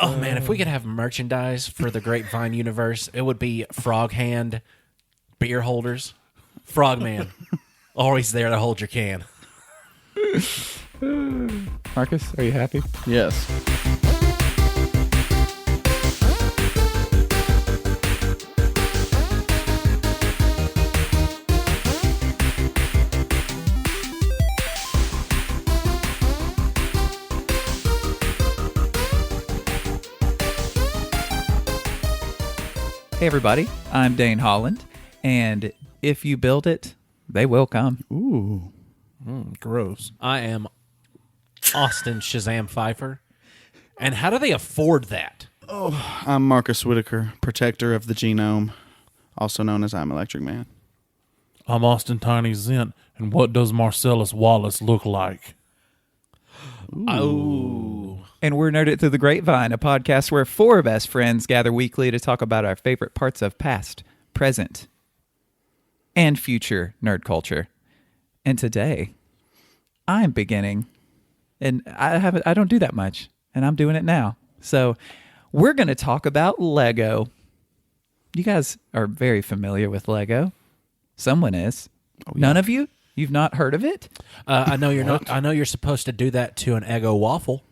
Oh, man, if we could have merchandise for the Grapevine universe, it would be frog hand beer holders. Frogman, always there to hold your can. Marcus, are you happy? Yes. Hey, everybody. I'm Dane Holland, and if you build it, they will come. Ooh. Gross. I am Austin Shazam Pfeiffer. And how do they afford that? I'm Marcus Whitaker, protector of the genome, also known as I'm Electric Man. I'm Austin Tiny Zent, and what does Marcellus Wallace look like? Oh. And we're Nerd It Through the Grapevine, a podcast where four best friends gather weekly to talk about our favorite parts of past, present, and future nerd culture. And today, I'm beginning, and I don't do that much, and I'm doing it now. So we're going to talk about Lego. You guys are very familiar with Lego. Someone is. Oh, yeah. None of you? You've not heard of it? I know you're not. I know you're supposed to do that to an Eggo waffle.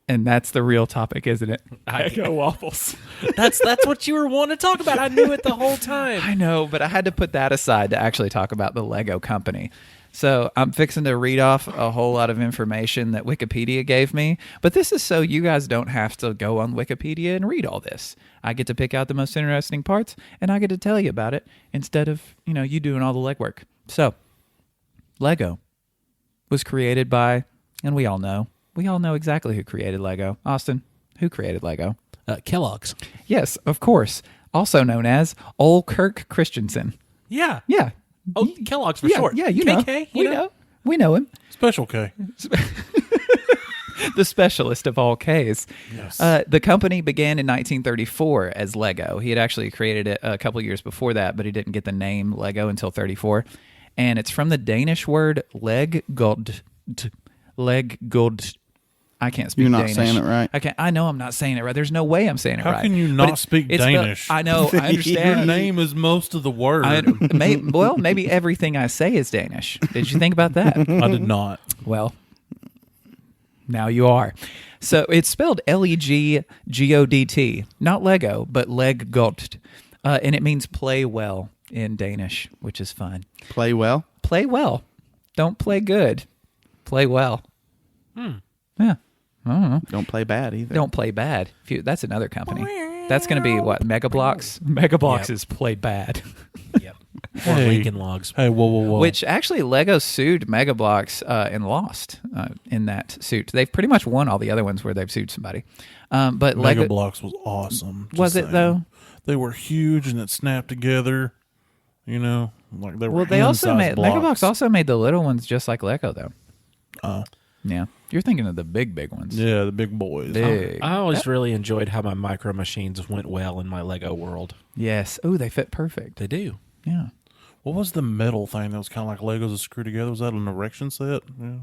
And that's the real topic, isn't it? Eggo waffles. That's what you were wanting to talk about. I knew it the whole time. I know, but I had to put that aside to actually talk about the Lego company. So I'm fixing to read off a whole lot of information that Wikipedia gave me. But this is so you guys don't have to go on Wikipedia and read all this. I get to pick out the most interesting parts, and I get to tell you about it instead of, you doing all the legwork. So, Lego was created by, and we all know exactly who created Lego. Austin, who created Lego? Kellogg's. Yes, of course. Also known as Ole Kirk Christensen. Yeah. Yeah. Oh, Kellogg's for short. Yeah, you know. KK, We know him. Special K. The specialist of all Ks. Yes. The company began in 1934 as Lego. He had actually created it a couple years before that, but he didn't get the name Lego until 34. And it's from the Danish word leggod. I can't speak Danish. You're not saying it right. I know I'm not saying it right. There's no way I'm saying it right. How can you not speak Danish? I know. I understand. Your name is most of the word. Maybe everything I say is Danish. Did you think about that? I did not. Well, now you are. So it's spelled Leggodt, not Lego, but leggodt, and it means play well in Danish, which is fun. Play well? Play well. Don't play good. Play well. Yeah. I don't know. Don't play bad either. Don't play bad. That's another company. That's going to be what? Megablocks? Megablocks is play bad. Yep. Or Lincoln Logs. Hey, whoa. Which actually Lego sued Megablocks and lost in that suit. They've pretty much won all the other ones where they've sued somebody. But Megablocks was awesome. Was it though? They were huge and it snapped together. Like they were. Well, they also made blocks. Megablocks also made the little ones just like Lego though. Yeah, you're thinking of the big ones. Yeah, the big boys. Big. I always really enjoyed how my Micro Machines went well in my Lego world. Yes. Oh, they fit perfect. They do. Yeah. What was the metal thing that was kind of like Legos that screw together? Was that an erection set? Yeah.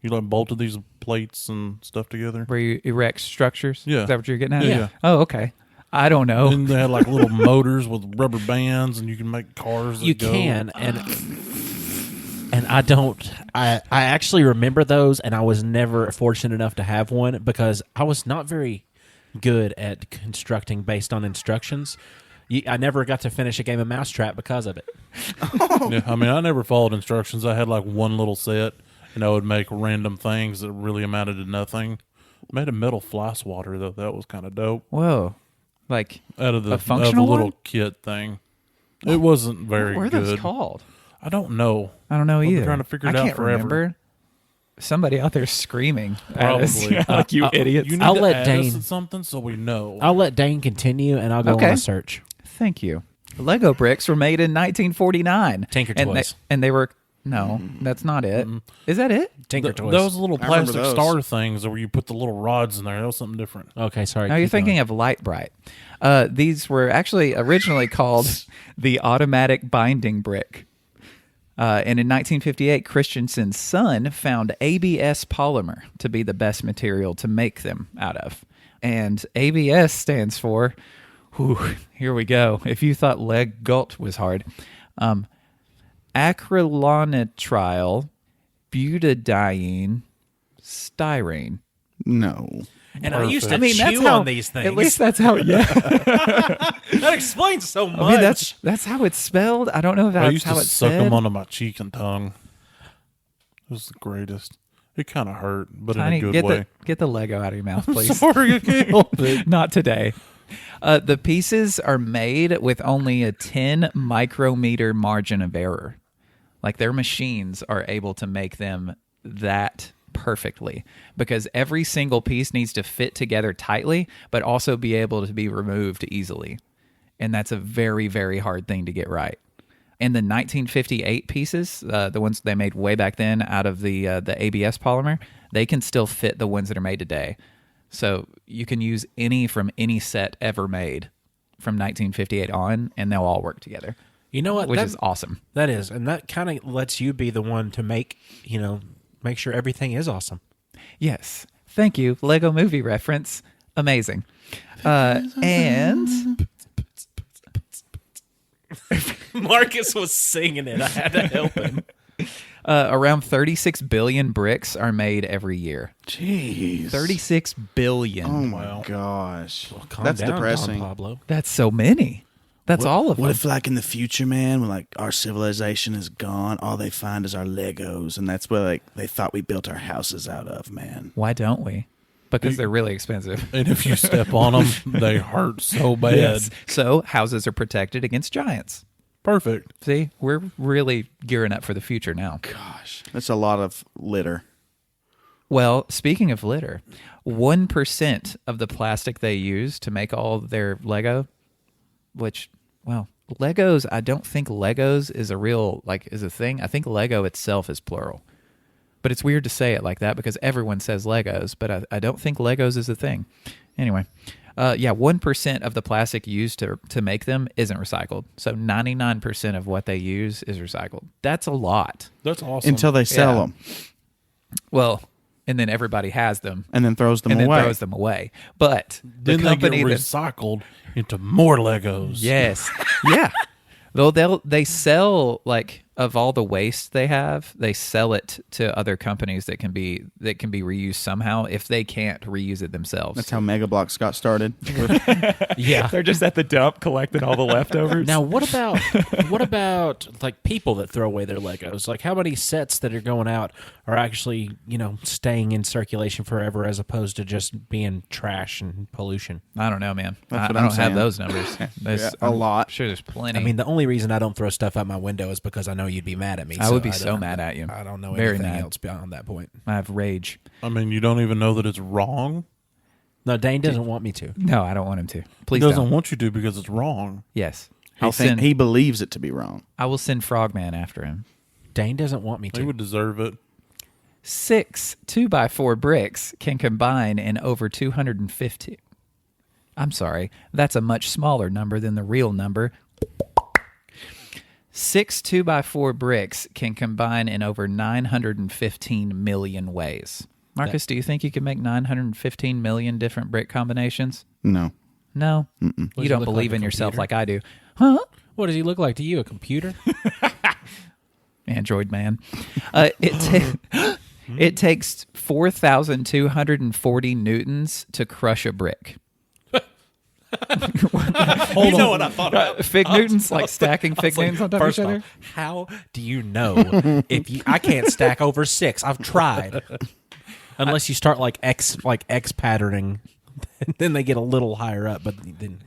You like bolted these plates and stuff together? Where you erect structures? Yeah. Is that what you're getting at? Yeah. Oh, okay. I don't know. And they had like little motors with rubber bands, and you can make cars that You go. can, and I don't. I actually remember those, and I was never fortunate enough to have one because I was not very good at constructing based on instructions. I never got to finish a game of Mousetrap because of it. Yeah, I mean, I never followed instructions. I had like one little set, and I would make random things that really amounted to nothing. I made a metal fly swatter, though. That was kind of dope. Whoa. Like out of the functional little one? kit thing. It wasn't very what are good. those called? I don't know. I don't know I've either. been trying to figure it I out can't forever. remember. Somebody out there screaming at us. Probably. Like, you idiots. You need I'll to let add Dane- us at something so we know. I'll let Dane continue, and I'll go Okay. on a search. Thank you. Lego bricks were made in 1949. Tinker and Toys. and they were... No, that's not it. Is that it? Tinker Toys. Those little I remember plastic those. star things where you put the little rods in there. That was something different. Okay, sorry. No, you're keep thinking going. of Light Bright. These were actually originally called the automatic binding brick. And in 1958, Christensen's son found ABS polymer to be the best material to make them out of. And ABS stands for, here we go. If you thought Legault was hard, acrylonitrile butadiene styrene. No. And I used to Perfect. chew on these things. At least that's how. Yeah, that explains so much. I mean that's how it's spelled. I don't know if I that's used how to it's suck said. them onto my cheek and tongue. It was the greatest. It kind of hurt, but Tiny, in a good way. get the Lego out of your mouth, please. Sorry, I can't help it. Not today. The pieces are made with only a 10 micrometer margin of error. Like their machines are able to make them that perfectly because every single piece needs to fit together tightly, but also be able to be removed easily. And that's a very, very hard thing to get right. And the 1958 pieces, the ones they made way back then out of the ABS polymer, they can still fit the ones that are made today. So you can use any from any set ever made from 1958 on, and they'll all work together. You know what? Which is awesome. That is, and that kind of lets you be the one to make sure everything is awesome. Yes. Thank you. Lego movie reference. Amazing. And Marcus was singing it. I had to help him. around 36 billion bricks are made every year. Jeez. 36 billion. Oh my gosh. Calm That's down, depressing. Don Pablo. That's so many. That's all of them. What if, like, in the future, man, when like our civilization is gone, all they find is our Legos, and that's what like they thought we built our houses out of, man. Why don't we? Because they're really expensive. And if you step on them, they hurt so bad. Yes. So houses are protected against giants. Perfect. See, we're really gearing up for the future now. Gosh, that's a lot of litter. Well, speaking of litter, 1% of the plastic they use to make all their Lego, which, well, Legos, I don't think Legos is is a thing. I think Lego itself is plural. But it's weird to say it like that because everyone says Legos, but I don't think Legos is a thing. Anyway, 1% of the plastic used to make them isn't recycled. So 99% of what they use is recycled. That's a lot. That's awesome. Until they sell them, Well, and then everybody has them. and then throws them and away. then throws them away. But the then company they get that recycled into more Legos. yes, yeah, though they sell like of all the waste they have, they sell it to other companies that can be reused somehow if they can't reuse it themselves. That's how Mega Bloks got started. Yeah. They're just at the dump collecting all the leftovers. Now, what about like people that throw away their Legos? Like, how many sets that are going out are actually, staying in circulation forever as opposed to just being trash and pollution? I don't know, man. That's I what don't I'm have saying. those numbers. A lot. I'm sure there's plenty. I mean, the only reason I don't throw stuff out my window is because I know you'd be mad at me. I would be don't- so mad at you. I don't know Very anything mad. else beyond that point. I have rage. I mean, you don't even know that it's wrong. No, Dane doesn't want me to. No, I don't want him to. He Please doesn't don't. want you to because it's wrong. Yes. He believes it to be wrong. I will send Frogman after him. Dane doesn't want me He to. would deserve it. 6 2x4 bricks can combine in over 250. I'm sorry, that's a much smaller number than the real number. 6 2x4 bricks can combine in over 915 million ways. Marcus, do you think you can make 915 million different brick combinations? No. No. You he don't look believe like, in a yourself computer? like I do. Huh? What does he look like to you? A computer? Android man. It takes 4,240 newtons to crush a brick. Hold on. What I thought about? Fig newtons, like stacking fig newtons on top of each First other? off, how do you know I can't stack over 6? I've tried. Unless you start like X patterning, then they get a little higher up, but then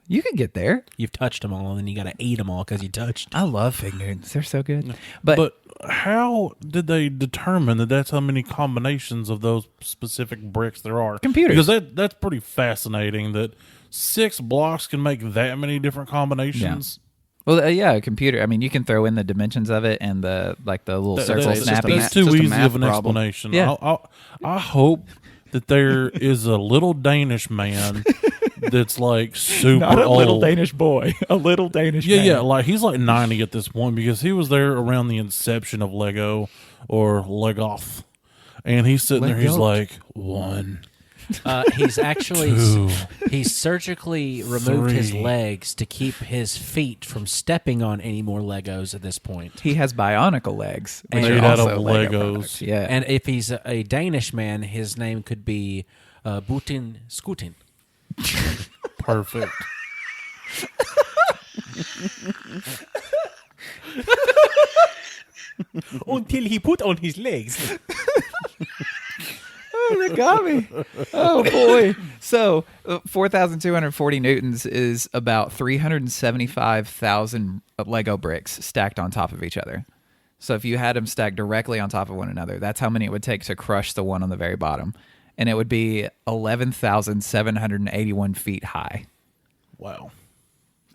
You can get there. you've touched them all, and then you got to eat them all because you touched. I love fig newtons. They're so good. But how did they determine that that's how many combinations of those specific bricks there are? Computers. Because that's pretty fascinating that 6 blocks can make that many different combinations. Well, a computer. I mean, you can throw in the dimensions of it and the little circle that's just a snappies. math- That's too just a easy math of an problem. explanation. Yeah. I hope that there is a little Danish man that's like super Not a old. little Danish boy. A little Danish man. Yeah, like he's like 90 at this point because he was there around the inception of Lego or Legoth. And he's sitting there, he's like, 1. He's actually 2, he's surgically removed his 3. legs to keep his feet from stepping on any more Legos at this point. He has bionicle legs. Which Made are out also of Lego Legos. products. Yeah. And if he's a Danish man, his name could be Butin Skutin. Perfect. Until he put on his legs. Oh, that got me. Oh, boy. So, 4,240 newtons is about 375,000 Lego bricks stacked on top of each other. So, if you had them stacked directly on top of one another, that's how many it would take to crush the one on the very bottom. And it would be 11,781 feet high. Wow.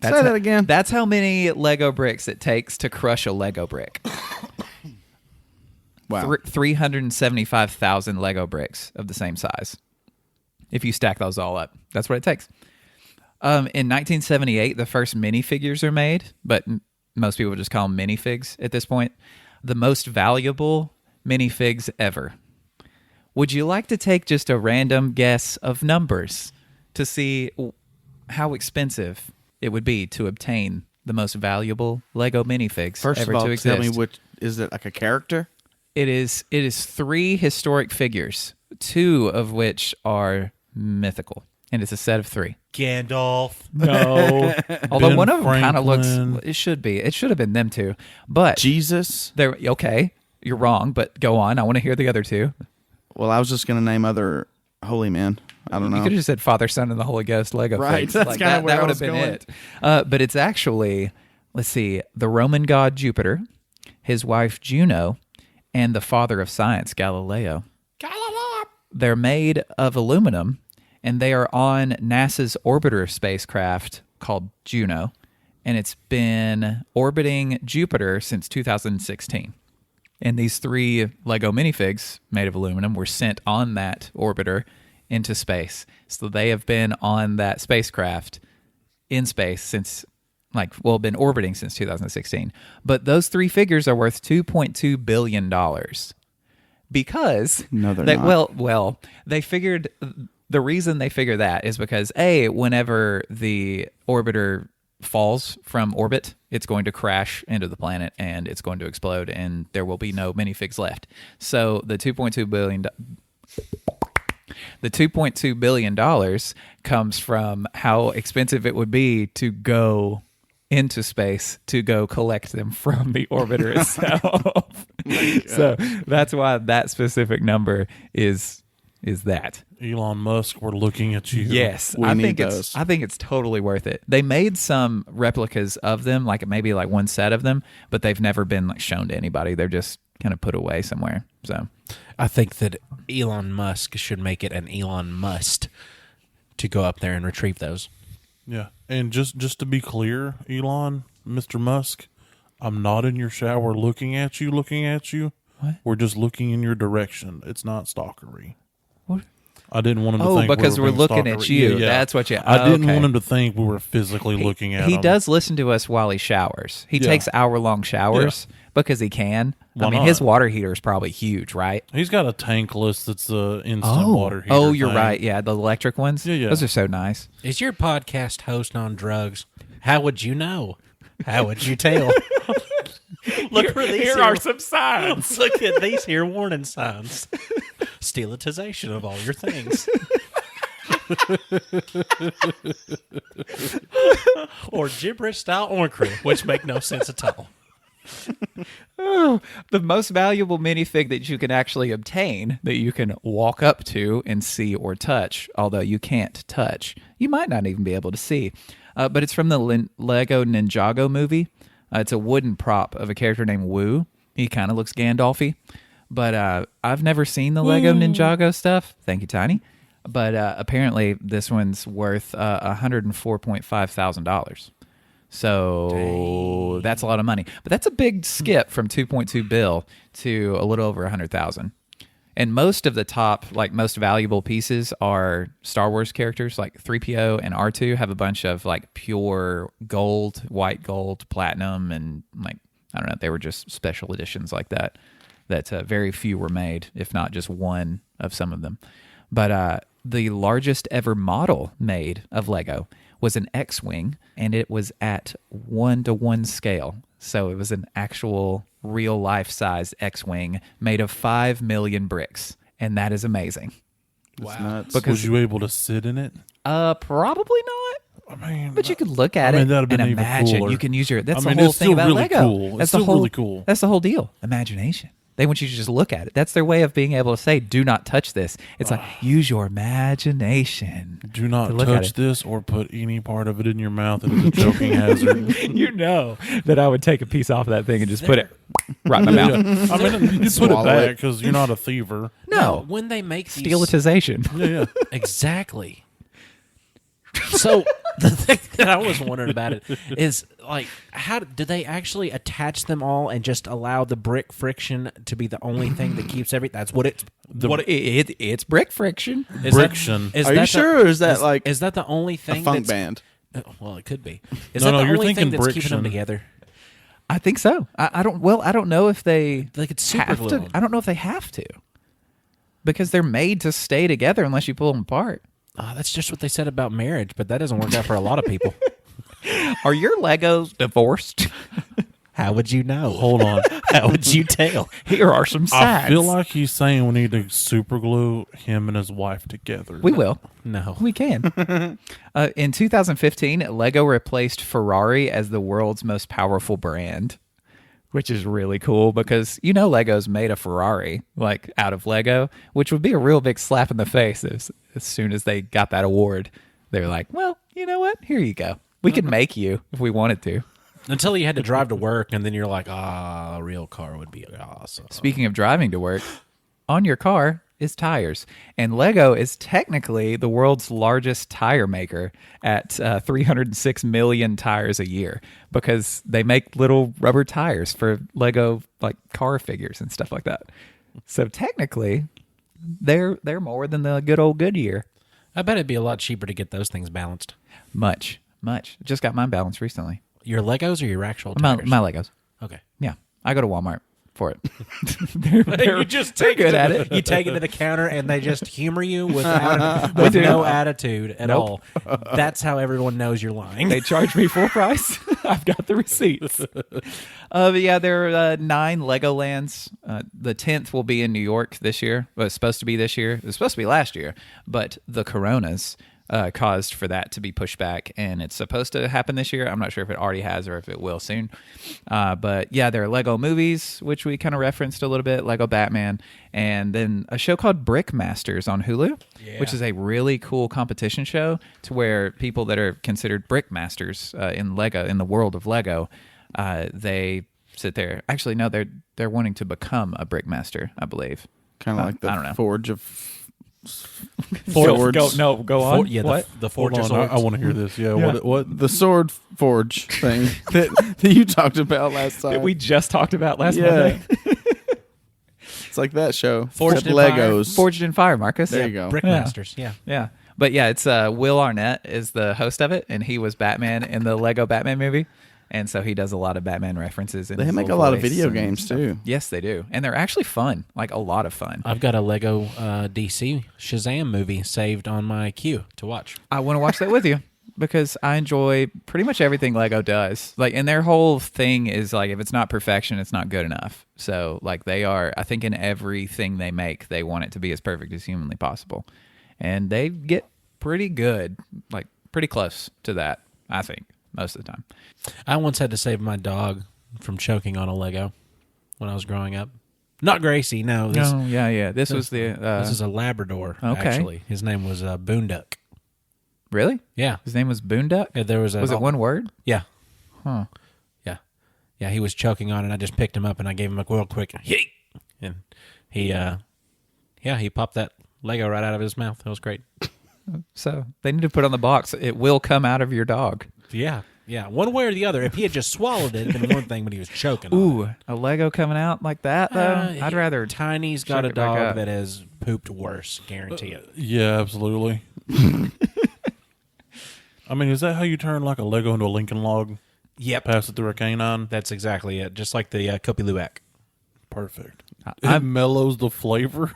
Say that again. That's how many Lego bricks it takes to crush a Lego brick. Wow. 375,000 Lego bricks of the same size. If you stack those all up, that's what it takes. In 1978, the first minifigures are made, but most people just call them minifigs at this point. The most valuable minifigs ever. Would you like to take just a random guess of numbers to see how expensive it would be to obtain the most valuable Lego minifigs First ever of all, to exist? tell me which is it like a character? It is 3 historic figures, 2 of which are mythical, and it's a set of 3. Gandalf. No, although Ben one of them kind of looks. Franklin. It should be. It should have been them 2, but Jesus. they're okay. You're wrong, but go on. I want to hear the other 2. Well, I was just gonna name other holy men. I don't know. You could have just said Father, Son, and the Holy Ghost Lego Right, figs. that's Like kinda where that I would was have been going. it. But it's actually, let's see, the Roman god Jupiter, his wife Juno, and the father of science Galileo. They're made of aluminum, and they are on NASA's orbiter spacecraft called Juno, and it's been orbiting Jupiter since 2016. And these 3 Lego minifigs made of aluminum were sent on that orbiter into space. So they have been on that spacecraft in space since, been orbiting since 2016. But those 3 figures are worth $2.2 billion. Because No, they're not. Well, they figured the reason they figure that is because whenever the orbiter falls from orbit, it's going to crash into the planet and it's going to explode, and there will be no minifigs left. So the $2.2 billion comes from how expensive it would be to go into space to go collect them from the orbiter itself. So that's why that specific number is that. Elon Musk, we're looking at you. Yes, We I need think those. I think it's totally worth it. They made some replicas of them, like maybe like one set of them, but they've never been shown to anybody. They're just kind of put away somewhere. So I think that Elon Musk should make it an Elon must to go up there and retrieve those. Yeah. And just to be clear, Elon, Mr. Musk, I'm not in your shower looking at you. What? We're just looking in your direction. It's not stalkery. What? I didn't want him to think because we we're being looking at stalkery. you. Yeah. That's what you. I didn't okay. want him to think we were physically looking at him. He does listen to us while he showers. He Yeah. takes hour-long showers because he can. Why I mean, not? his water heater is probably huge, right? He's got a tankless that's a instant water heater. Oh, you're thing. right. Yeah, the electric ones. Yeah. Those are so nice. Is your podcast host on drugs? How would you know? How would you tell? Look for these. some signs. Look at these here warning signs. Sterilization of all your things. Or gibberish style ornery, which make no sense at all. The most valuable minifig that you can actually obtain, that you can walk up to and see or touch, although you can't touch, you might not even be able to see, but it's from the Lego Ninjago movie. It's a wooden prop of a character named Wu. He kind of looks Gandalfy, but I've never seen the Lego Ninjago stuff. Thank you, Tiny. But apparently this one's worth $104,500. So that's a lot of money. But that's a big skip from 2.2 bill to a little over 100,000. And most of the top, like most valuable pieces are Star Wars characters, like 3PO and R2 have a bunch of like pure gold, white gold, platinum, and like, I don't know, they were just special editions like that very few were made, if not just one of some of them. But the largest ever model made of Lego was an X-Wing, and it was at 1-to-1 scale. So it was an actual real life-size X-Wing made of 5 million bricks, and that is amazing. Wow. Nuts. Because- Was you able to sit in it? Probably not. I mean, But you could look at I mean, it that'd have and been even imagine. cooler. You can use your. That's I mean, the whole it's thing still about really Lego. cool. That's It's the still whole. really cool. That's the whole deal. Imagination. They want you to just look at it. That's their way of being able to say, "Do not touch this." It's like use your imagination. do not to look at touch it. this or put any part of it in your mouth. It is a choking hazard. You know that I would take a piece off of that thing and just put it right in my mouth. Yeah. I mean, you can put it Swallow back it. because you're not a thiever. No, when they make these, steelitization. Yeah. exactly. So the thing that I was wondering about it is like, how do they actually attach them all and just allow the brick friction to be the only thing that keeps everything? That's what it's. It's brick friction. Is that- Friction. is Are you that the- sure, or is that like is that the only a thing? funk that's, band? Well, it could be. Is No, that no, the you're only thing thinking that's keeping them briction. together? I think so. I don't. Well, I don't know if they could super have glue to. them. I don't know if they have to, because they're made to stay together unless you pull them apart. That's just what they said about marriage, but that doesn't work out for a lot of people. Are your Legos divorced? How would you know? Hold on. How would you tell? Here are some I signs. feel like he's saying we need to super glue him and his wife together. we will. No. We can. In 2015, Lego replaced Ferrari as the world's most powerful brand, which is really cool because Lego's made a Ferrari like out of Lego, which would be a real big slap in the face as soon as they got that award. They're like, well, you know what? Here you go. We could make you if we wanted to. Until you had to drive to work, and then you're like, a real car would be awesome. Speaking of driving to work, on your car is tires. And Lego is technically the world's largest tire maker at 306 million tires a year because they make little rubber tires for Lego like car figures and stuff like that. So technically, they're more than the good old Goodyear. I bet it'd be a lot cheaper to get those things balanced. Much. Just got mine balanced recently. Your Legos or your actual My tires? Legos. Okay. Yeah. I go to Walmart for it. they're You just they're take good it at it. You take it to the counter, and they just humor you with no attitude at Nope. all. That's how everyone knows you're lying. They charge me full price. I've got the receipts. But yeah, there are 9 Legolands. The 10th will be in New York this year. Well, it's supposed to be this year. It was supposed to be last year, but the coronas caused for that to be pushed back, and it's supposed to happen this year. I'm not sure if it already has or if it will soon. But yeah, there are Lego movies, which we kind of referenced a little bit, Lego Batman, and then a show called Brick Masters on Hulu, which is a really cool competition show to where people that are considered brick masters in Lego, in the world of Lego, they sit there. Actually, no, they're wanting to become a brick master, I believe. Kind of like I don't know. the Forge of Go Swords. on. Yeah, What? the Hold Forge of on, Swords. I want to hear this. Yeah. What? The Sword Forge thing that you talked about last time. That we just talked about last Yeah. Monday. It's like that show. Forged in Legos. Forged in Fire, Marcus. There you go. Brickmasters, yeah. Yeah. But yeah, it's Will Arnett is the host of it, and he was Batman in the Lego Batman movie. And so he does a lot of Batman references. In They his make a little lot of voice video and games, stuff. too. Yes, they do. And they're actually fun, like a lot of fun. I've got a Lego DC Shazam movie saved on my queue to watch. I want to watch that with you because I enjoy pretty much everything Lego does. Like, and their whole thing is like, if it's not perfection, it's not good enough. So like they are, I think in everything they make, they want it to be as perfect as humanly possible. And they get pretty good, like pretty close to that, I think, most of the time. I once had to save my dog from choking on a Lego when I was growing up. Not Gracie, no. This, Yeah. This was the... this is a Labrador, Okay. actually. His name was Boonduck. Really? Yeah. His name was Boonduck? Yeah, there was Was it one word? Yeah. Huh. Yeah, he was choking on it. I just picked him up and I gave him a real quick yeet. And he popped that Lego right out of his mouth. It was great. So they need to put on the box, it will come out of your dog. Yeah. Yeah, one way or the other. If he had just swallowed it, it'd been one thing, but he was choking on it. Ooh, a Lego coming out like that though. I'd rather. Tiny's got a chuck it back dog up. that has pooped worse. Guarantee it. Yeah, absolutely. I mean, is that how you turn like a Lego into a Lincoln log? Yep. Pass it through a canine? That's exactly it. Just like the Kopi Luwak. Perfect. It mellows the flavor.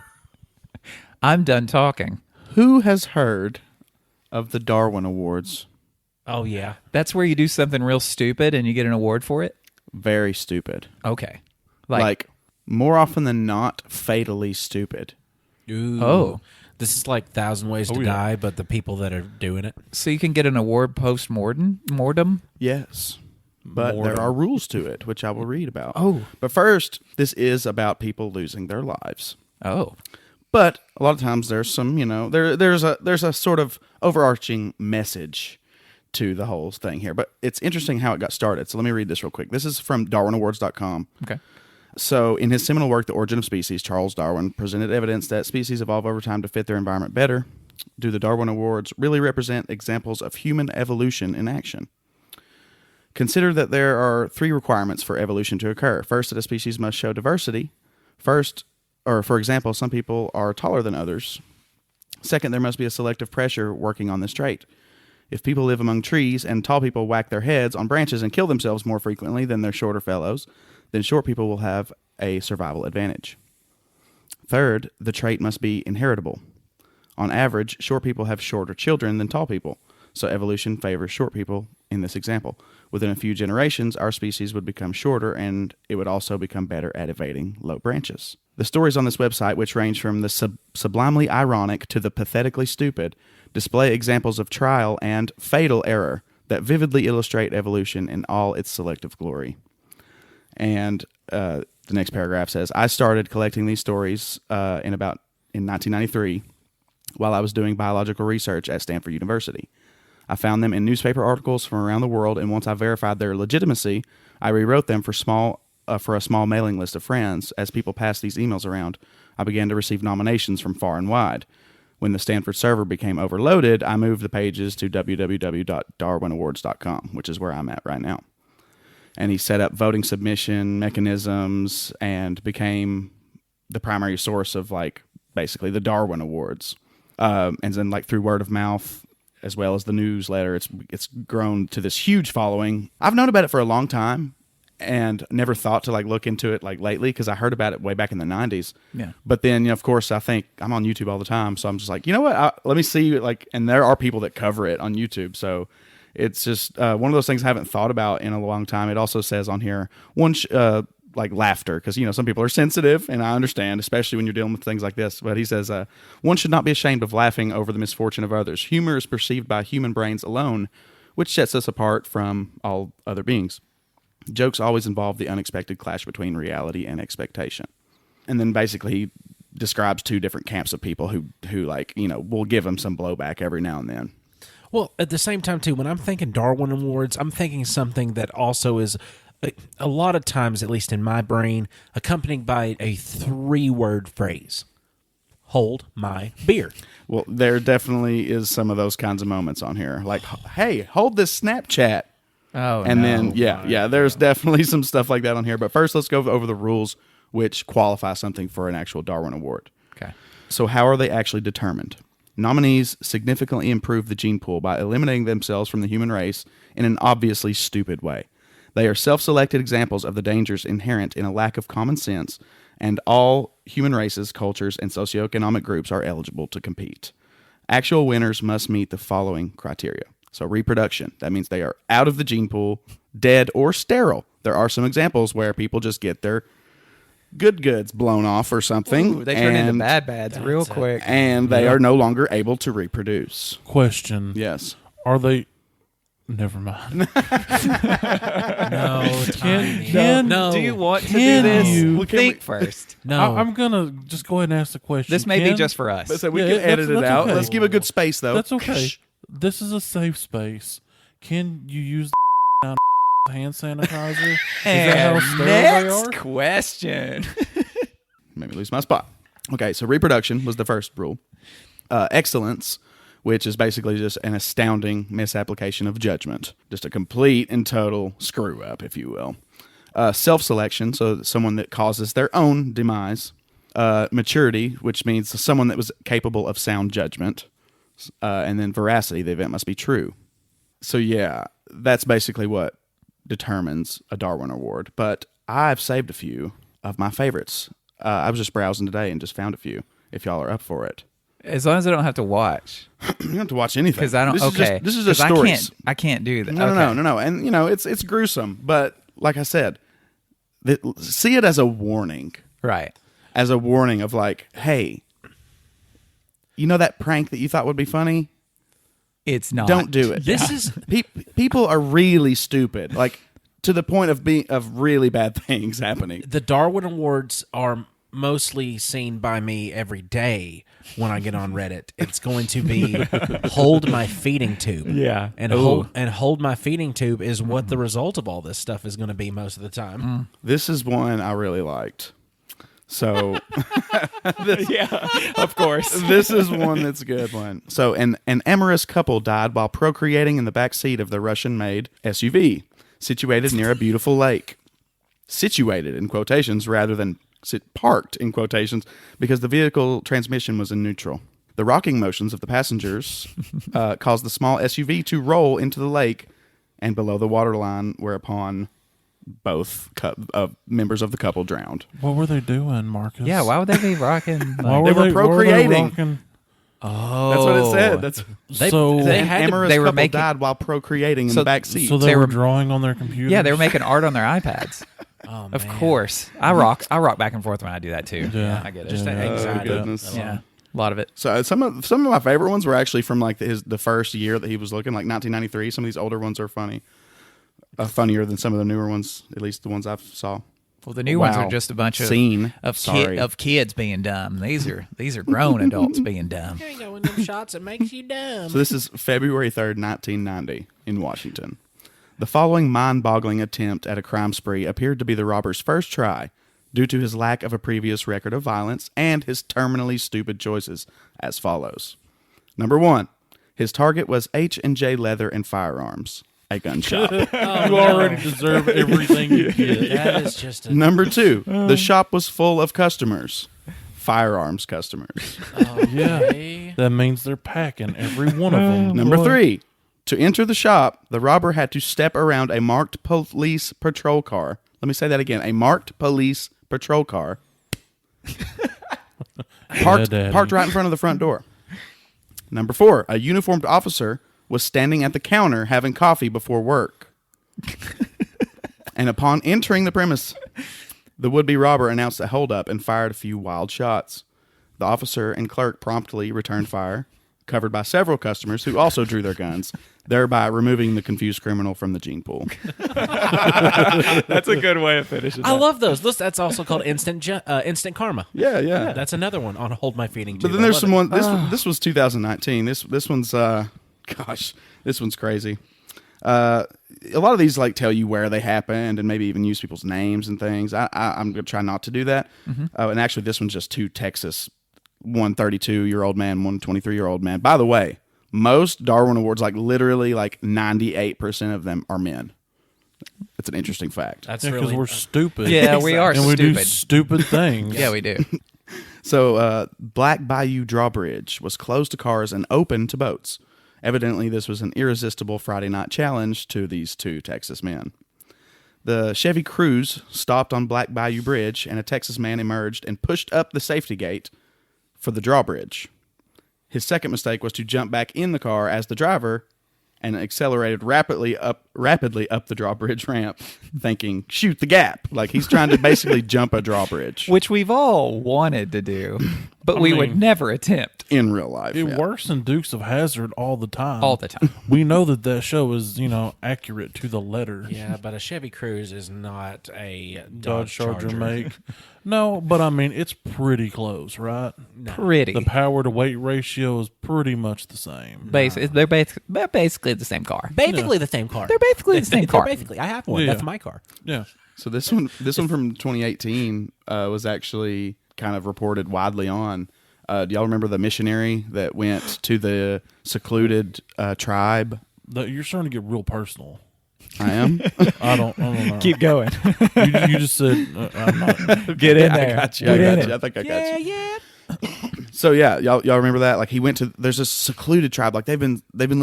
I'm done talking. Who has heard of the Darwin Awards? Oh, yeah. That's where you do something real stupid and you get an award for it? Very stupid. Okay. Like more often than not, fatally stupid. Ooh. Oh. This is like 1,000 Ways to yeah. Die, but the people that are doing it. So you can get an award post-mortem? Yes. But Mortem. there are rules to it, which I will read about. Oh. But first, this is about people losing their lives. Oh. But a lot of times there's some, there's a sort of overarching message to the whole thing here. But it's interesting how it got started. So let me read this real quick. This is from DarwinAwards.com. Okay. So in his seminal work, The Origin of Species, Charles Darwin presented evidence that species evolve over time to fit their environment better. Do the Darwin Awards really represent examples of human evolution in action? Consider that there are 3 requirements for evolution to occur. First, that a species must show diversity. For example, some people are taller than others. Second, there must be a selective pressure working on this trait. If people live among trees and tall people whack their heads on branches and kill themselves more frequently than their shorter fellows, then short people will have a survival advantage. Third, the trait must be inheritable. On average, short people have shorter children than tall people, so evolution favors short people in this example. Within a few generations, our species would become shorter, and it would also become better at evading low branches. The stories on this website, which range from the sublimely ironic to the pathetically stupid, display examples of trial and fatal error that vividly illustrate evolution in all its selective glory. And the next paragraph says, I started collecting these stories in 1993 while I was doing biological research at Stanford University. I found them in newspaper articles from around the world, and once I verified their legitimacy, I rewrote them for a small mailing list of friends. As people passed these emails around, I began to receive nominations from far and wide. When the Stanford server became overloaded, I moved the pages to www.darwinawards.com, which is where I'm at right now. And he set up voting submission mechanisms and became the primary source of basically the Darwin Awards. And then through word of mouth, as well as the newsletter, it's grown to this huge following. I've known about it for a long time and never thought to look into it lately, because I heard about it way back in the 90s. Yeah. But then, of course, I think I'm on YouTube all the time, so I'm just you know what? Let me see, and there are people that cover it on YouTube, so it's just one of those things I haven't thought about in a long time. It also says on here, laughter, because some people are sensitive, and I understand, especially when you're dealing with things like this. But he says, one should not be ashamed of laughing over the misfortune of others. Humor is perceived by human brains alone, which sets us apart from all other beings. Jokes always involve the unexpected clash between reality and expectation. And then basically he describes 2 different camps of people who will give him some blowback every now and then. Well, at the same time, too, when I'm thinking Darwin Awards, I'm thinking something that also is, a lot of times, at least in my brain, accompanied by a 3-word phrase. Hold my beer. Well, there definitely is some of those kinds of moments on here. Hey, hold this Snapchat. Oh, and no. then, there's definitely some stuff like that on here. But first, let's go over the rules which qualify something for an actual Darwin Award. Okay. So how are they actually determined? Nominees significantly improve the gene pool by eliminating themselves from the human race in an obviously stupid way. They are self-selected examples of the dangers inherent in a lack of common sense, and all human races, cultures, and socioeconomic groups are eligible to compete. Actual winners must meet the following criteria. So reproduction, that means they are out of the gene pool, dead, or sterile. There are some examples where people just get their goods blown off or something. Ooh, they turn into bads real quick. And they are no longer able to reproduce. Question. Yes. Are they... Never mind. No, Tiny. can- Do you want to do Can this? you- Think first. No. I'm going to just go ahead and ask the question. This may be Can- just for us. So we Yeah, can edit that's it out. okay. Let's give a good space, though. That's okay. This is a safe space. Can you use the hand sanitizer? Is that how sterile they are? Next question. Made me lose my spot. Okay, so reproduction was the first rule. Excellence which is basically just an astounding misapplication of judgment. Just a complete and total screw up, if you will. Self-selection, so someone that causes their own demise. Maturity, which means someone that was capable of sound judgment. And then veracity, the event must be true. So yeah, that's basically what determines a Darwin Award. But I've saved a few of my favorites. I was just browsing today and just found a few, if y'all are up for it. As long as I don't have to watch. You don't have to watch anything. Because I don't, This is just stories. I can't do that. No. And, it's gruesome. But like I said, see it as a warning. Right. As a warning of like, hey, you know that prank that you thought would be funny? It's not. Don't do it. This is People are really stupid, like to the point of really bad things happening. the Darwin Awards are mostly seen by me every day when I get on Reddit. It's going to be hold my feeding tube. Yeah. And hold my feeding tube is what the result of all this stuff is going to be most of the time. This is one I really liked. So, Yeah, of course. this is one that's a good one. So, an amorous couple died while procreating in the back seat of the Russian-made SUV, situated near a beautiful lake. Situated in quotations rather than parked in quotations because the vehicle transmission was in neutral. The rocking motions of the passengers caused the small SUV to roll into the lake and below the waterline, whereupon both members of the couple drowned. What were they doing, Marcus? Yeah, why would they be rocking? Why Like, were procreating. rocking? That's what it said. That's They had to- amorous they were couple making- died while procreating in So- the back seat. So they were drawing on their computer. yeah, they were making art on their iPads. Oh, Of man. course. I rock back and forth when I do that too. Yeah. I get it. Just that Yeah. anxiety. Oh, goodness. Yeah. A lot of it. So some of my favorite ones were actually from like the first year that he was looking, like 1993. Some of these older ones are funny, funnier than some of the newer ones, at least the ones I saw. Well, the new ones Wow. are just a bunch Scene. Sorry. of kids being dumb. These are grown adults being dumb. You ain't going them shots. It makes you dumb. So this is February 3rd, 1990 in Washington. The following mind-boggling attempt at a crime spree appeared to be the robber's first try due to his lack of a previous record of violence and his terminally stupid choices as follows. Number 1, his target was H&J Leather and Firearms, a gun shop. You already deserve everything you get. That is just a... Number 2, the shop was full of customers, firearms customers. Okay. That means they're packing every one of them. Number 3, to enter the shop, the robber had to step around a marked police patrol car. Let me say that again. A marked police patrol car parked right in front of the front door. Number 4, a uniformed officer was standing at the counter having coffee before work. And upon entering the premise, the would-be robber announced a holdup and fired a few wild shots. The officer and clerk promptly returned fire, covered by several customers who also drew their guns, thereby removing the confused criminal from the gene pool. That's a good way of finishing. I love those. That's also called instant karma. Yeah. That's another one on hold my feeding tube. But then there's someone. This was 2019. This one's this one's crazy. A lot of these like tell you where they happened and maybe even use people's names and things. I'm gonna try not to do that. And actually, this one's just two Texas, one 32-year-old man, one 23-year-old man. By the way, most Darwin Awards, like literally like 98% of them are men. It's an interesting fact. That's Because really we're stupid. Yeah, we are and we do stupid. stupid things. Yeah, we do. So, Black Bayou Drawbridge was closed to cars and open to boats. Evidently, this was an irresistible Friday night challenge to these two Texas men. The Chevy Cruze stopped on Black Bayou Bridge, and a Texas man emerged and pushed up the safety gate for the drawbridge. His second mistake was to jump back in the car as the driver and accelerated rapidly up the drawbridge ramp, thinking, shoot the gap. Like he's trying to basically jump a drawbridge Which we've all wanted to do, but we would mean- never attempt in real life. It yeah. works in Dukes of Hazzard all the time. all the time. We know that show is, accurate to the letter. Yeah, but a Chevy Cruze is not a Dodge Charger make. No, but I mean, it's pretty close, right? Pretty. The power to weight ratio is pretty much the same. They're basically the same car. Basically the same car. They're basically the same car. Basically, I have one. Yeah. That's my car. Yeah. So this one from 2018 was actually kind of reported widely on. Do y'all remember the missionary that went to the secluded tribe? You're starting to get real personal. I am. I don't know. Keep going. You just said I'm not. Get in I there. got you. Get in I it. think I got you. Yeah. So yeah, y'all remember that? Like he went to. There's a secluded tribe. Like they've been living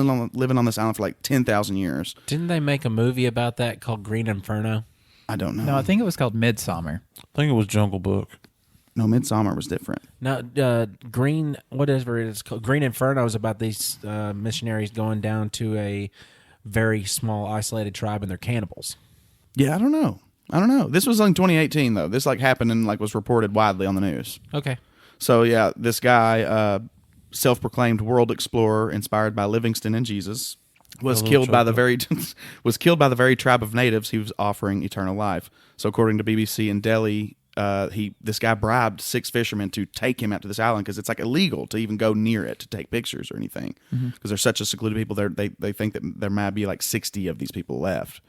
on this island for like 10,000 years. Didn't they make a movie about that called Green Inferno? I don't know. No, I think it was called Midsummer. I think it was Jungle Book. No, Midsummer was different. No, Green, whatever it is called, Green Inferno is about these missionaries going down to a very small, isolated tribe, and they're cannibals. Yeah, I don't know. This was in 2018 though. This like happened and like was reported widely on the news. Okay. So yeah, this guy, self-proclaimed world explorer, inspired by Livingston and Jesus, was killed by the very tribe of natives he was offering eternal life. So according to BBC in Delhi, this guy bribed 6 fishermen to take him out to this island because it's like illegal to even go near it to take pictures or anything because they're such a secluded people. They think that there might be like 60 of these people left.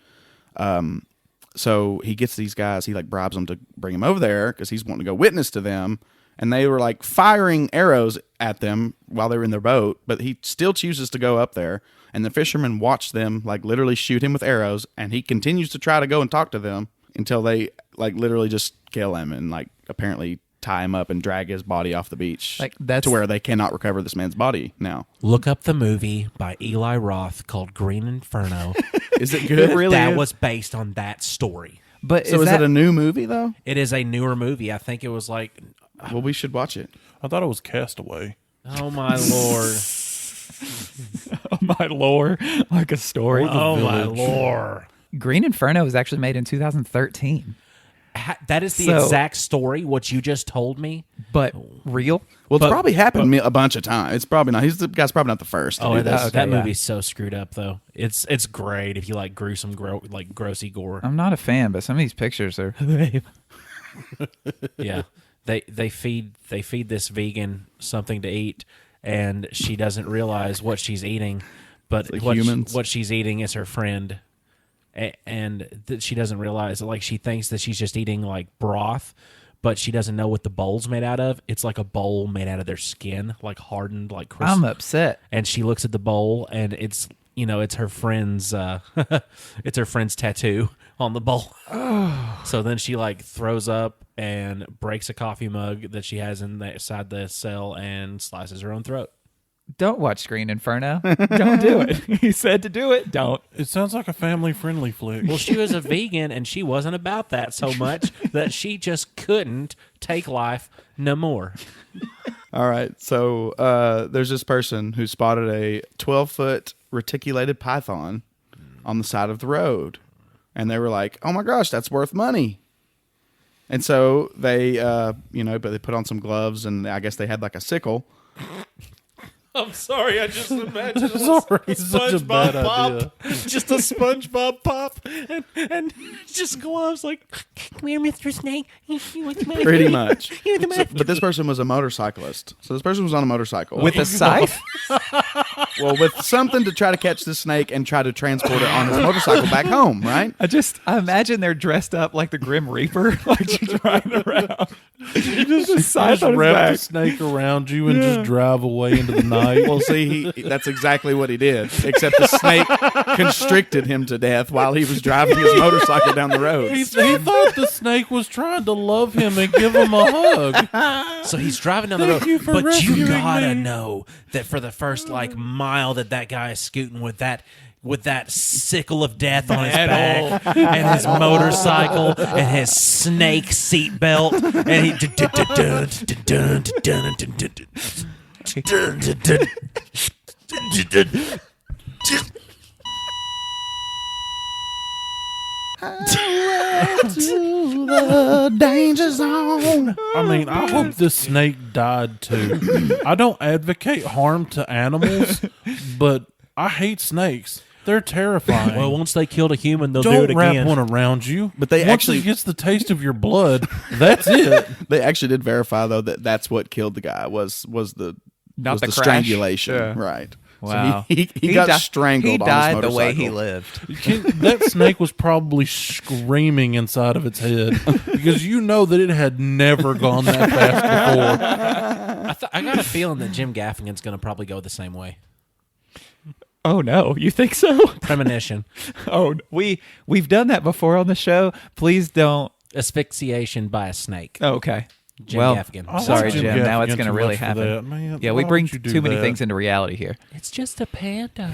So he gets these guys. He like bribes them to bring him over there because he's wanting to go witness to them. And they were like firing arrows at them while they were in their boat, but he still chooses to go up there. And the fishermen watch them like literally shoot him with arrows, and he continues to try to go and talk to them until they like literally just kill him and like apparently tie him up and drag his body off the beach to where they cannot recover this man's body now. Look up the movie by Eli Roth called Green Inferno. Is it good? That was based on that story. But So is it a new movie though? It is a newer movie. I think it was like, Well, we should watch it. I thought it was Castaway. oh my lord. Oh, my lore, like a story. Oh my lord. Green Inferno was actually made in 2013, That is the So- exact story, what you just told me. but real. Well, it's probably happened a bunch of times. It's probably not. The guy's probably not the first to Oh, do this. that Okay, yeah. movie's so screwed up, though. It's great if you like gruesome, grossy gore. I'm not a fan, but some of these pictures are. Yeah, they feed this vegan something to eat, and she doesn't realize what she's eating, but like what humans. what she's eating is her friend, and that she doesn't realize. Like she thinks that she's just eating like broth, but she doesn't know what the bowl's made out of. It's like a bowl made out of their skin, like hardened, like crystal. I'm upset. And she looks at the bowl, and it's it's her friend's it's her friend's tattoo on the bowl. So then she like throws up and breaks a coffee mug that she has inside the cell and slices her own throat. Don't watch Green Inferno. Don't do it. He said to do it. Don't. It sounds like a family-friendly flick. Well, she was a vegan, and she wasn't about that so much that she just couldn't take life no more. All right. So there's this person who spotted a 12-foot reticulated python on the side of the road. And they were like, oh my gosh, that's worth money. And so they, but they put on some gloves, and I guess they had like a sickle. I'm sorry, I just imagined Sorry, it's such a bad idea. just a SpongeBob pop, and just gloves like, come here, Mr. Snake. You want the Pretty much. You want the So, but this person was a motorcyclist. So this person was on a motorcycle. With a scythe? Well, with something to try to catch the snake and try to transport it on his motorcycle back home, right? I imagine they're dressed up like the Grim Reaper, like just riding around. Just a scythe Just on his wrap back. the snake around you and just drive away into the night. Well, see, that's exactly what he did, except the snake constricted him to death while he was driving his motorcycle down the road. He thought the snake was trying to love him and give him a hug. So he's driving down the Thank road, you for but you rescuing gotta me. know that for the first like mile that guy is scooting with that sickle of death on his back and his motorcycle and his snake seat belt and he Danger zone. I mean, I hope this snake died too. I don't advocate harm to animals, but I hate snakes. They're terrifying. well, once they killed a human, they'll do don't it wrap again. one around you. But they Once actually- it gets the taste of your blood, that's it. They actually did verify though that that's what killed the guy was the Not the crash. strangulation, Yeah. right? Wow. So he got strangled. He on his died the way he motorcycle. lived. That snake was probably screaming inside of its head because you know that it had never gone that fast before. I got a feeling that Jim Gaffigan's going to probably go the same way. Oh no, you think so? Premonition. Oh, we've done that before on the show. Please don't. Asphyxiation by a snake. Oh, okay. Jim well, Gaffigan. I like sorry, Jim Jim. Now it's Gaffigan going to too really much for happen. that, man. Yeah, Why we bring would you do too many that? things into reality here. It's just a panda.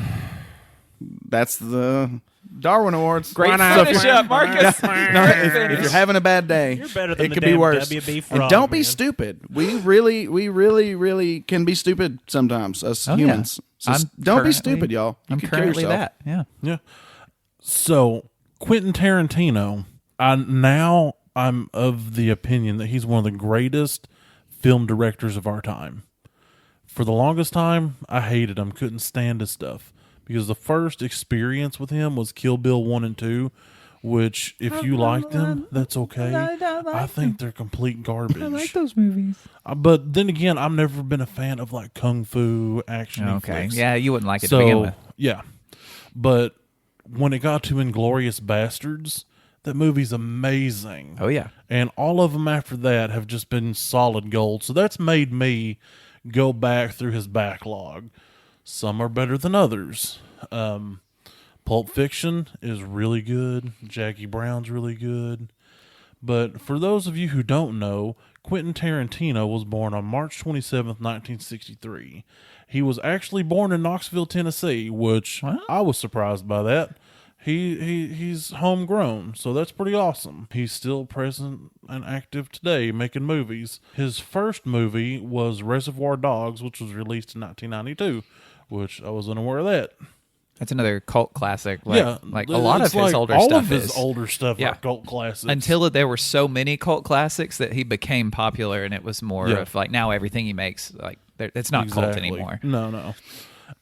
That's the Darwin Awards. Great So finish up, Marcus. No, if you're having a bad day, You're better than it the could be damn worse. WB And frog, don't be man. stupid. We really can be stupid sometimes as Oh, yeah. humans. So I'm don't be currently- stupid, y'all. You I'm could kill currently yourself. that. Yeah. Yeah. So Quentin Tarantino, I'm of the opinion that he's one of the greatest film directors of our time. For the longest time, I hated him, couldn't stand his stuff. Because the first experience with him was Kill Bill 1 and 2, which, if you like them, that's okay. I think they're complete garbage. I like those movies. But then again, I've never been a fan of like kung fu action. Okay. flicks. Yeah, you wouldn't like it to begin with. Yeah. But when it got to Inglourious Bastards, that movie's amazing. Oh, yeah. And all of them after that have just been solid gold. So that's made me go back through his backlog. Some are better than others. Pulp Fiction is really good. Jackie Brown's really good. But for those of you who don't know, Quentin Tarantino was born on March 27th, 1963. He was actually born in Knoxville, Tennessee, which I was surprised by that. He's homegrown, so that's pretty awesome. He's still present and active today, making movies. His first movie was Reservoir Dogs, which was released in 1992, which I was unaware of that. That's another cult classic. Like a it's lot of his like older all stuff of his is. older stuff Yeah. are cult classics. Until there were so many cult classics that he became popular, and it was more Yeah. of like now everything he makes, like it's not cult Exactly. anymore. No.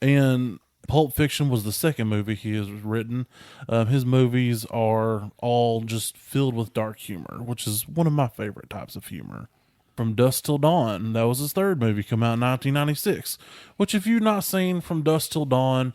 And Pulp Fiction was the second movie he has written. His movies are all just filled with dark humor, which is one of my favorite types of humor. From Dusk Till Dawn, that was his third movie, come out in 1996, which if you've not seen From Dusk Till Dawn,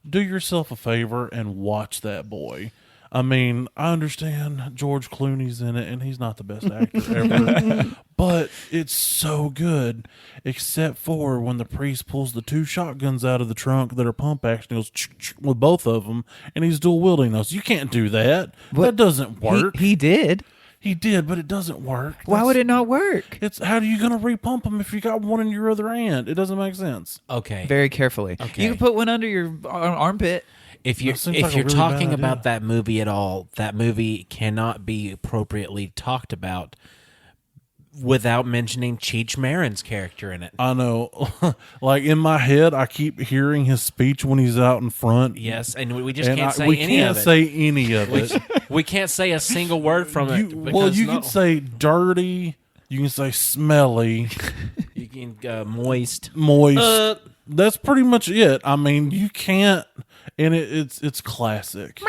do yourself a favor and watch that boy. I mean, I understand George Clooney's in it, and he's not the best actor ever, but it's so good, except for when the priest pulls the two shotguns out of the trunk that are pump action, he goes with both of them, and he's dual wielding those. You can't do that. That doesn't work. He did. He did, but it doesn't work. Why would it not work? It's how are you going to repump them if you got one in your other hand? It doesn't make sense. Okay. Very carefully. Okay. You can put one under your armpit. If you're That seems like a really talking bad about idea. that movie at all, that movie cannot be appropriately talked about without mentioning Cheech Marin's character in it. I know. Like in my head, I keep hearing his speech when he's out in front. Yes, and we just And can't say we any can't of it. say any of it. We can't say a single word from it. You can say dirty. You can say smelly, you can moist. moist. That's pretty much it. I mean, you can't, and it's classic.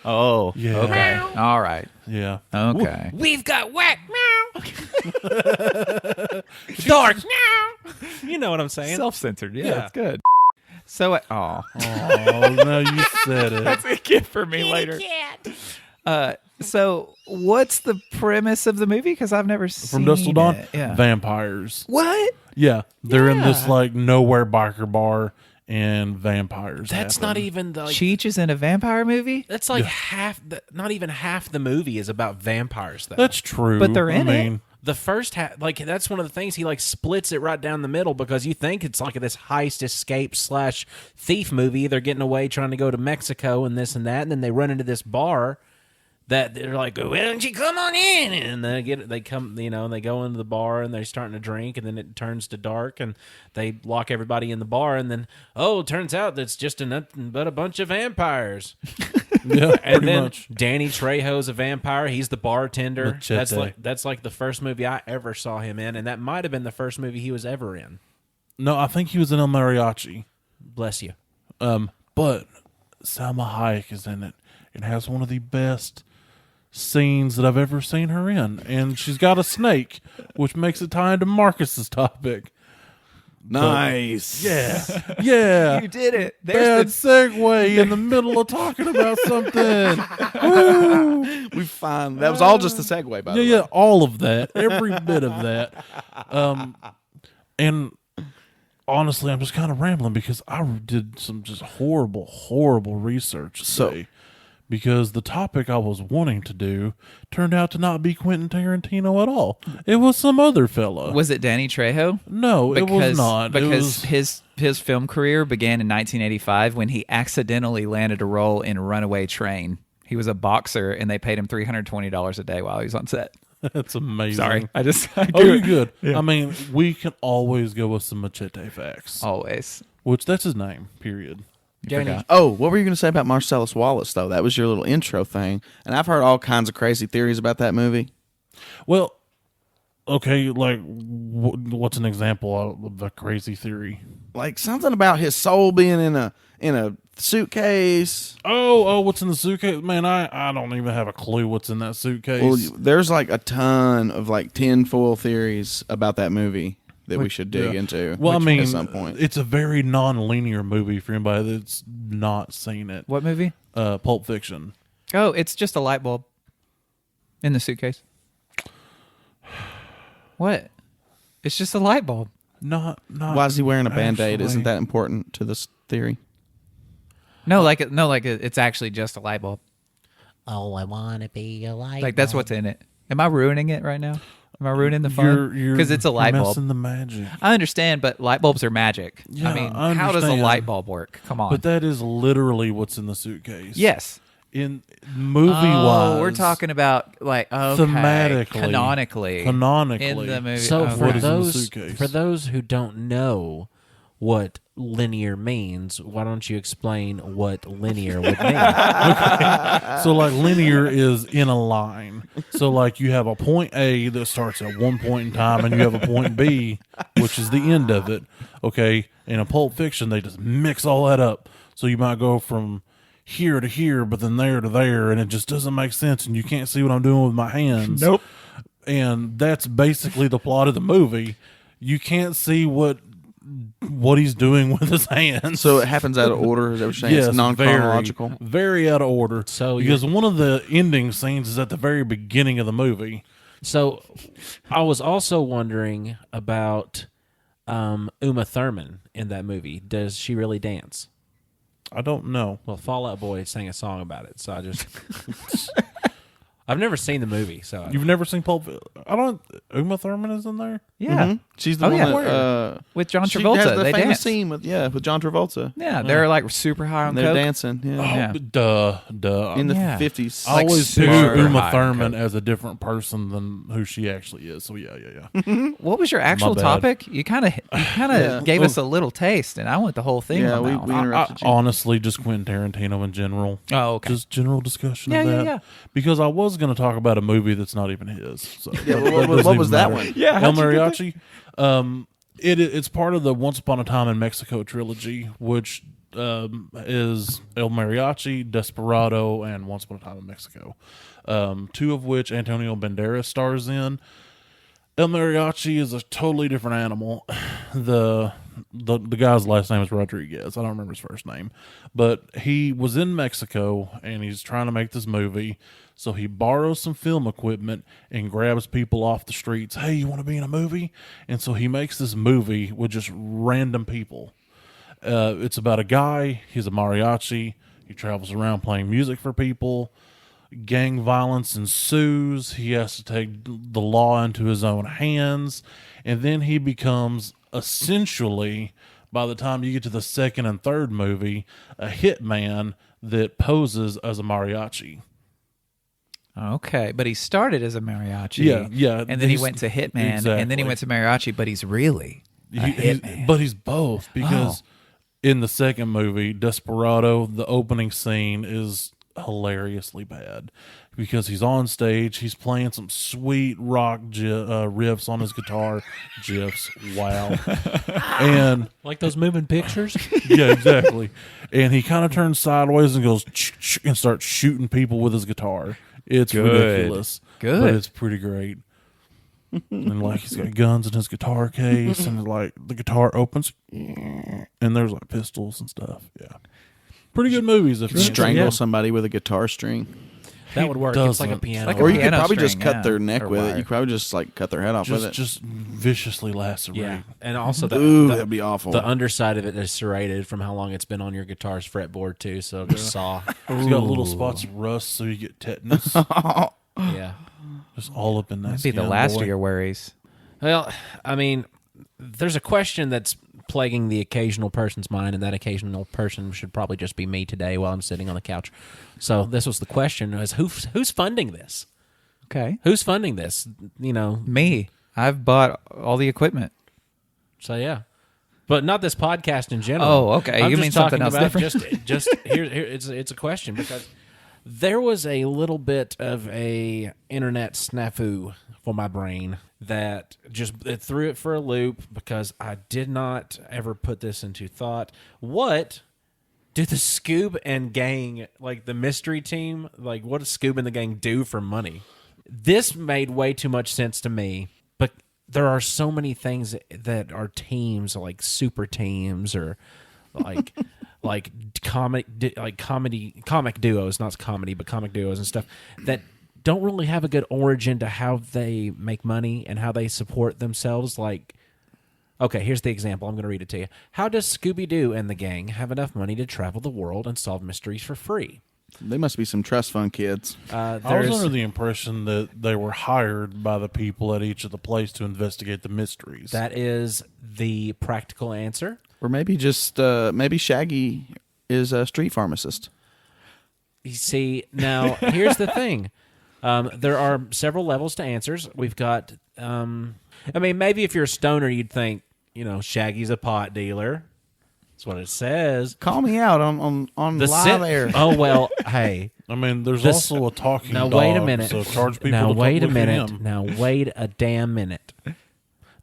Oh. Yeah. Okay. All right. Yeah. Okay. We've got whack. Dark. You know what I'm saying? Self-censored. Yeah, Yeah. that's good. So, Oh, no, you said it. that's a gift for me later. So, what's the premise of the movie? Because I've never seen From Dusk Till Dawn, it. Yeah. vampires. What? Yeah, they're in this Yeah. like nowhere biker bar, and vampires. That's happen. not even the. Cheech is in a vampire movie? That's like not even half the movie is about vampires, though. That's true. But they're in it. I mean, The first half, like that's one of the things he like splits it right down the middle because you think it's like this heist escape / thief movie. They're getting away trying to go to Mexico and this and that, and then they run into this bar that they're like, "Why don't you come on in?" And they they go into the bar and they're starting to drink, and then it turns to dark, and they lock everybody in the bar, and then it turns out that's just nothing but a bunch of vampires. yeah, And pretty then much. Danny Trejo's a vampire. He's the bartender. Machete. That's like the first movie I ever saw him in, and that might have been the first movie he was ever in. No, I think he was in El Mariachi. Bless you. But Salma Hayek is in it. It has one of the best scenes that I've ever seen her in, and she's got a snake, which makes it tie into Marcus's topic. Nice. Yeah. You did it. Bad There's the segue in the middle of talking about something. Woo. We find that was all just a segue, by the way. Yeah, all of that, every bit of that. And honestly, I'm just kind of rambling because I did some just horrible research today. Because the topic I was wanting to do turned out to not be Quentin Tarantino at all. It was some other fella. Was it Danny Trejo? No, it was not. Because his film career began in 1985 when he accidentally landed a role in Runaway Train. He was a boxer, and they paid him $320 a day while he was on set. That's amazing. Sorry, you're good. Yeah. I mean, we can always go with some machete facts. Always. Which, that's his name, period. Oh, what were you going to say about Marcellus Wallace, though? That was your little intro thing. And I've heard all kinds of crazy theories about that movie. Well, okay, like, what's an example of a crazy theory? Like something about his soul being in a suitcase. Oh, what's in the suitcase? Man, I don't even have a clue what's in that suitcase. Well, there's like a ton of like tinfoil theories about that movie that we should dig into. Well, I mean, at some point. It's a very non-linear movie for anybody that's not seen it. What movie? Pulp Fiction. Oh, it's just a light bulb in the suitcase. What? It's just a light bulb. Not. Why is he wearing a Band-Aid? actually. Isn't that important to this theory? No, it's actually just a light bulb. Oh, I want to be a light Like that's what's in it. Am I ruining it right now? Am I ruining the fun? Because it's a light you're bulb. messing the magic. I understand, but light bulbs are magic. Yeah, I mean, I how does a understand. light bulb work? Come on. But that is literally what's in the suitcase. Yes. In movie-wise. we're talking about like thematically, canonically in the movie. So okay. what is in the suitcase? for those who don't know what linear means, why don't you explain what linear would mean? So like linear is in a line. So like you have a point A that starts at one point in time and you have a point B, which is the end of it. Okay. In a Pulp Fiction, they just mix all that up. So you might go from here to here, but then there to there, and it just doesn't make sense and you can't see what I'm doing with my hands. Nope. And that's basically the plot of the movie. You can't see what he's doing with his hands. So it happens out of order. Is that what you're saying? Yes, It's non-chronological. very out of order. So because one of the ending scenes is at the very beginning of the movie. So I was also wondering about Uma Thurman in that movie. Does she really dance? I don't know. Well, Fall Out Boy sang a song about it, so I just... I've never seen the movie, so... You've never seen Pulp Fiction? Uma Thurman is in there? Yeah. Mhm. She's the Oh, one yeah. that With John she Travolta, has the they famous dance. scene with John Travolta. Yeah, they're like super high on And they're coke. dancing. Yeah. Yeah. Duh. In the Yeah. 50s. I like always super picture Uma high on Thurman coke. as a different person than who she actually is. So yeah. What was your actual bad. topic? You kind of Yeah. gave us a little taste, and I want the whole thing. Yeah, on we that one. interrupted you. Honestly, just Quentin Tarantino in general. Oh, okay. Just general discussion Yeah, of yeah, that. yeah. Because I was going to talk about a movie that's not even his. So Yeah, that what doesn't was even that matter. one? Yeah, El how'd you get Mariachi. It's part of the Once Upon a Time in Mexico trilogy, which is El Mariachi, Desperado, and Once Upon a Time in Mexico. Two of which Antonio Banderas stars in. El Mariachi is a totally different animal. The guy's last name is Rodriguez. I don't remember his first name. But he was in Mexico, and he's trying to make this movie. So he borrows some film equipment and grabs people off the streets. Hey, you want to be in a movie? And so he makes this movie with just random people. It's about a guy. He's a mariachi. He travels around playing music for people. Gang violence ensues. He has to take the law into his own hands. And then he becomes essentially, by the time you get to the second and third movie, a hitman that poses as a mariachi. Okay, but he started as a mariachi. Yeah. And then he went to hitman, and then he Exactly. went to mariachi, but he's really a hitman. But he's both, because in the second movie, Desperado, the opening scene is hilariously bad because he's on stage, he's playing some sweet rock riffs on his guitar. GIFs, wow. And Like those moving pictures? yeah, exactly. And he kind of turns sideways and goes and starts shooting people with his guitar. It's ridiculous. Good. But it's pretty great. And like he's got guns in his guitar case, and like the guitar opens, and there's like pistols and stuff. Yeah, pretty good movies. If you Strangle yeah. somebody with a guitar string. That would work. It's like a piano. like a Or you could piano probably just string, cut yeah, their neck or with it. wire. You could probably just like cut their head off with it. Just viciously lacerate. Yeah, and also Ooh, the that'd be awful. the underside of it is serrated from how long it's been on your guitar's fretboard too. So just saw. It's got little spots of rust, so you get tetanus. Yeah. Just all up in that. That'd be the skin, last boy. of your worries. Well, I mean, there's a question that's plaguing the occasional person's mind, and that occasional person should probably just be me today while I'm sitting on the couch. So this was the question: is who's funding this? Okay. Who's funding this? You know, Me. I've bought all the equipment. so yeah, but not this podcast in general. Oh, okay. I'm You just mean something talking else about different? Just here, it's a question because there was a little bit of a internet snafu for my brain that it threw it for a loop because I did not ever put this into thought. What do the Scoob and gang, like the mystery team, like what does Scoob and the gang do for money? This made way too much sense to me, but there are so many things that are teams, like super teams or like comic duos, not comedy, but comic duos and stuff that don't really have a good origin to how they make money and how they support themselves. Like, okay, here's the example. I'm going to read it to you. How does Scooby-Doo and the gang have enough money to travel the world and solve mysteries for free? They must be some trust fund kids. I was under the impression that they were hired by the people at each of the places to investigate the mysteries. That is the practical answer. Or maybe just maybe Shaggy is a street pharmacist. You see, now here's the thing. There are several levels to answers. We've got, I mean, maybe if you're a stoner, you'd think, Shaggy's a pot dealer. That's what it says. Call me out on The live air. Oh, well, hey. I mean, there's This- also a talking Now, dog. wait a minute. So charge people Now, to wait a look at minute. him. Now, wait a damn minute.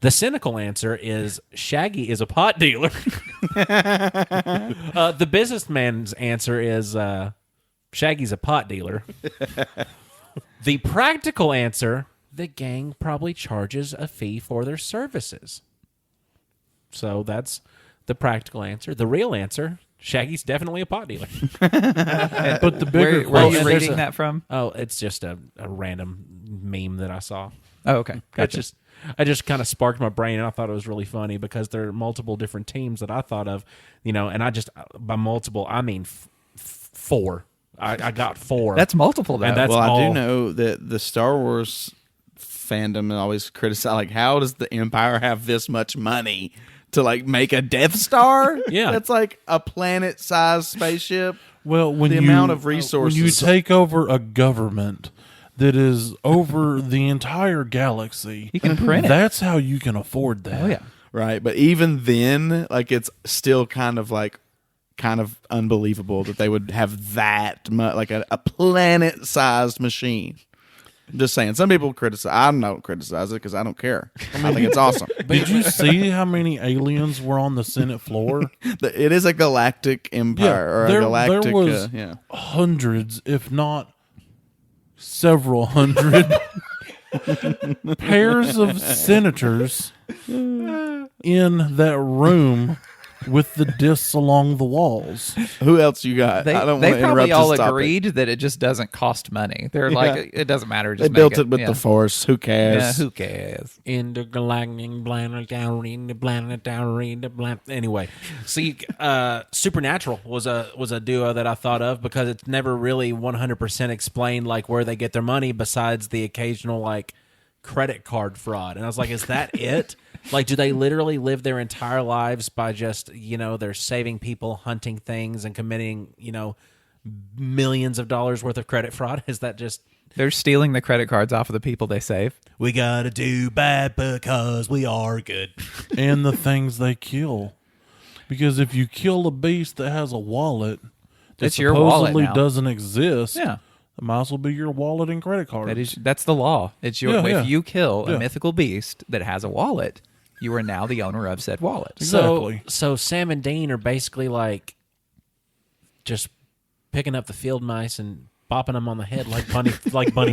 The cynical answer is Shaggy is a pot dealer. The businessman's answer is Shaggy's a pot dealer. The practical answer, the gang probably charges a fee for their services. So that's the practical answer. The real answer, Shaggy's definitely a pot dealer. But the bigger Where are you and there's reading a- that from? Oh, it's just a random meme that I saw. Oh, okay. Gotcha. I just kind of sparked my brain, and I thought it was really funny because there are multiple different teams that I thought of, and I just, by multiple, I mean four. I got four. That's multiple, though. And that's Well, I all. do know that the Star Wars fandom always criticize, like, how does the Empire have this much money to like make a Death Star? Yeah. That's like a planet-sized spaceship. Well, when The you, amount of resources. when you take over a government that is over the entire galaxy, You can print it. That's how you can afford that. Oh, yeah. Right, but even then, like, it's still kind of unbelievable that they would have that much, like a planet-sized machine. I'm just saying, some people criticize. I don't criticize it because I don't care. I think it's awesome. Did you see how many aliens were on the Senate floor? It is a galactic empire or there a galactic. was yeah. hundreds, if not several hundred pairs of senators in that room with the discs along the walls. Who else you got? They, I don't they want to probably interrupt all this topic. agreed that it just doesn't cost money. They're like, it doesn't matter. They Just built make it with Yeah. the Force. Who cares? Yeah, who cares? Intergalactic planetary. Anyway, see, Supernatural was a duo that I thought of because it's never really 100% explained like where they get their money besides the occasional like credit card fraud. And I was like, is that it? Like, do they literally live their entire lives by just, they're saving people, hunting things, and committing, millions of dollars worth of credit fraud? Is that just... They're stealing the credit cards off of the people they save. We gotta do bad because we are good. And the things they kill. Because if you kill a beast that has a wallet that It's your wallet supposedly now. doesn't exist, Yeah. it might as well be your wallet and credit card. That's the law. It's your Yeah, if you kill Yeah. a mythical beast that has a wallet, you are now the owner of said wallet. Exactly. So Sam and Dean are basically like just picking up the field mice and bopping them on the head like Bunny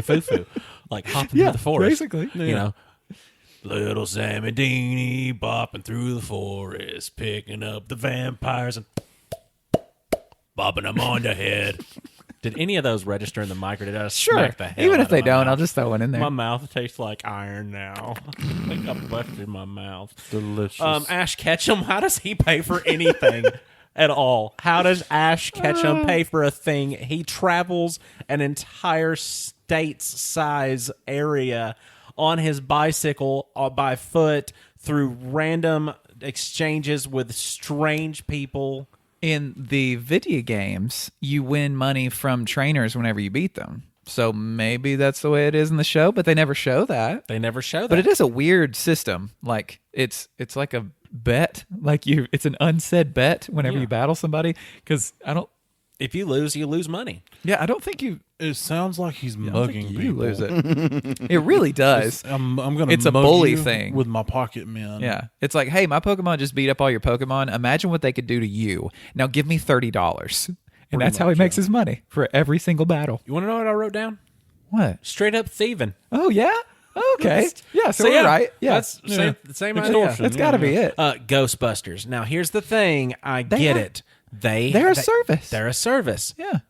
Foo Foo, like hopping through the forest. basically. Little Sam and Deanie bopping through the forest, picking up the vampires and bopping them on the head. Did any of those register in the mic, or did I Sure. smack the hell Even out if they of my don't, mouth? I'll just throw one in there. My mouth tastes like iron now. I think I busted my mouth. Delicious. Ash Ketchum, how does he pay for anything at all? How does Ash Ketchum pay for a thing? He travels an entire state's size area on his bicycle by foot through random exchanges with strange people. In the video games, you win money from trainers whenever you beat them. So maybe that's the way it is in the show, but they never show that. They never show that. But it is a weird system. Like it's like a bet. Like it's an unsaid bet whenever you battle somebody. Because If you lose money. I don't think you. it sounds like he's I don't mugging think you people. lose it. It really does. I'm gonna. It's a mug bully you thing. with my pocket men. Yeah, it's like, hey, my Pokemon just beat up all your Pokemon. Imagine what they could do to you. Now give me $30, and that's how he makes his money for every single battle. You want to know what I wrote down? What? Straight up thieving. Oh yeah. Okay. Yeah. So we're right. Yeah. That's same idea. Extortion. That's got to be it. Ghostbusters. Now, here's the thing. I get are- it. They're a service. They're a service. Yeah.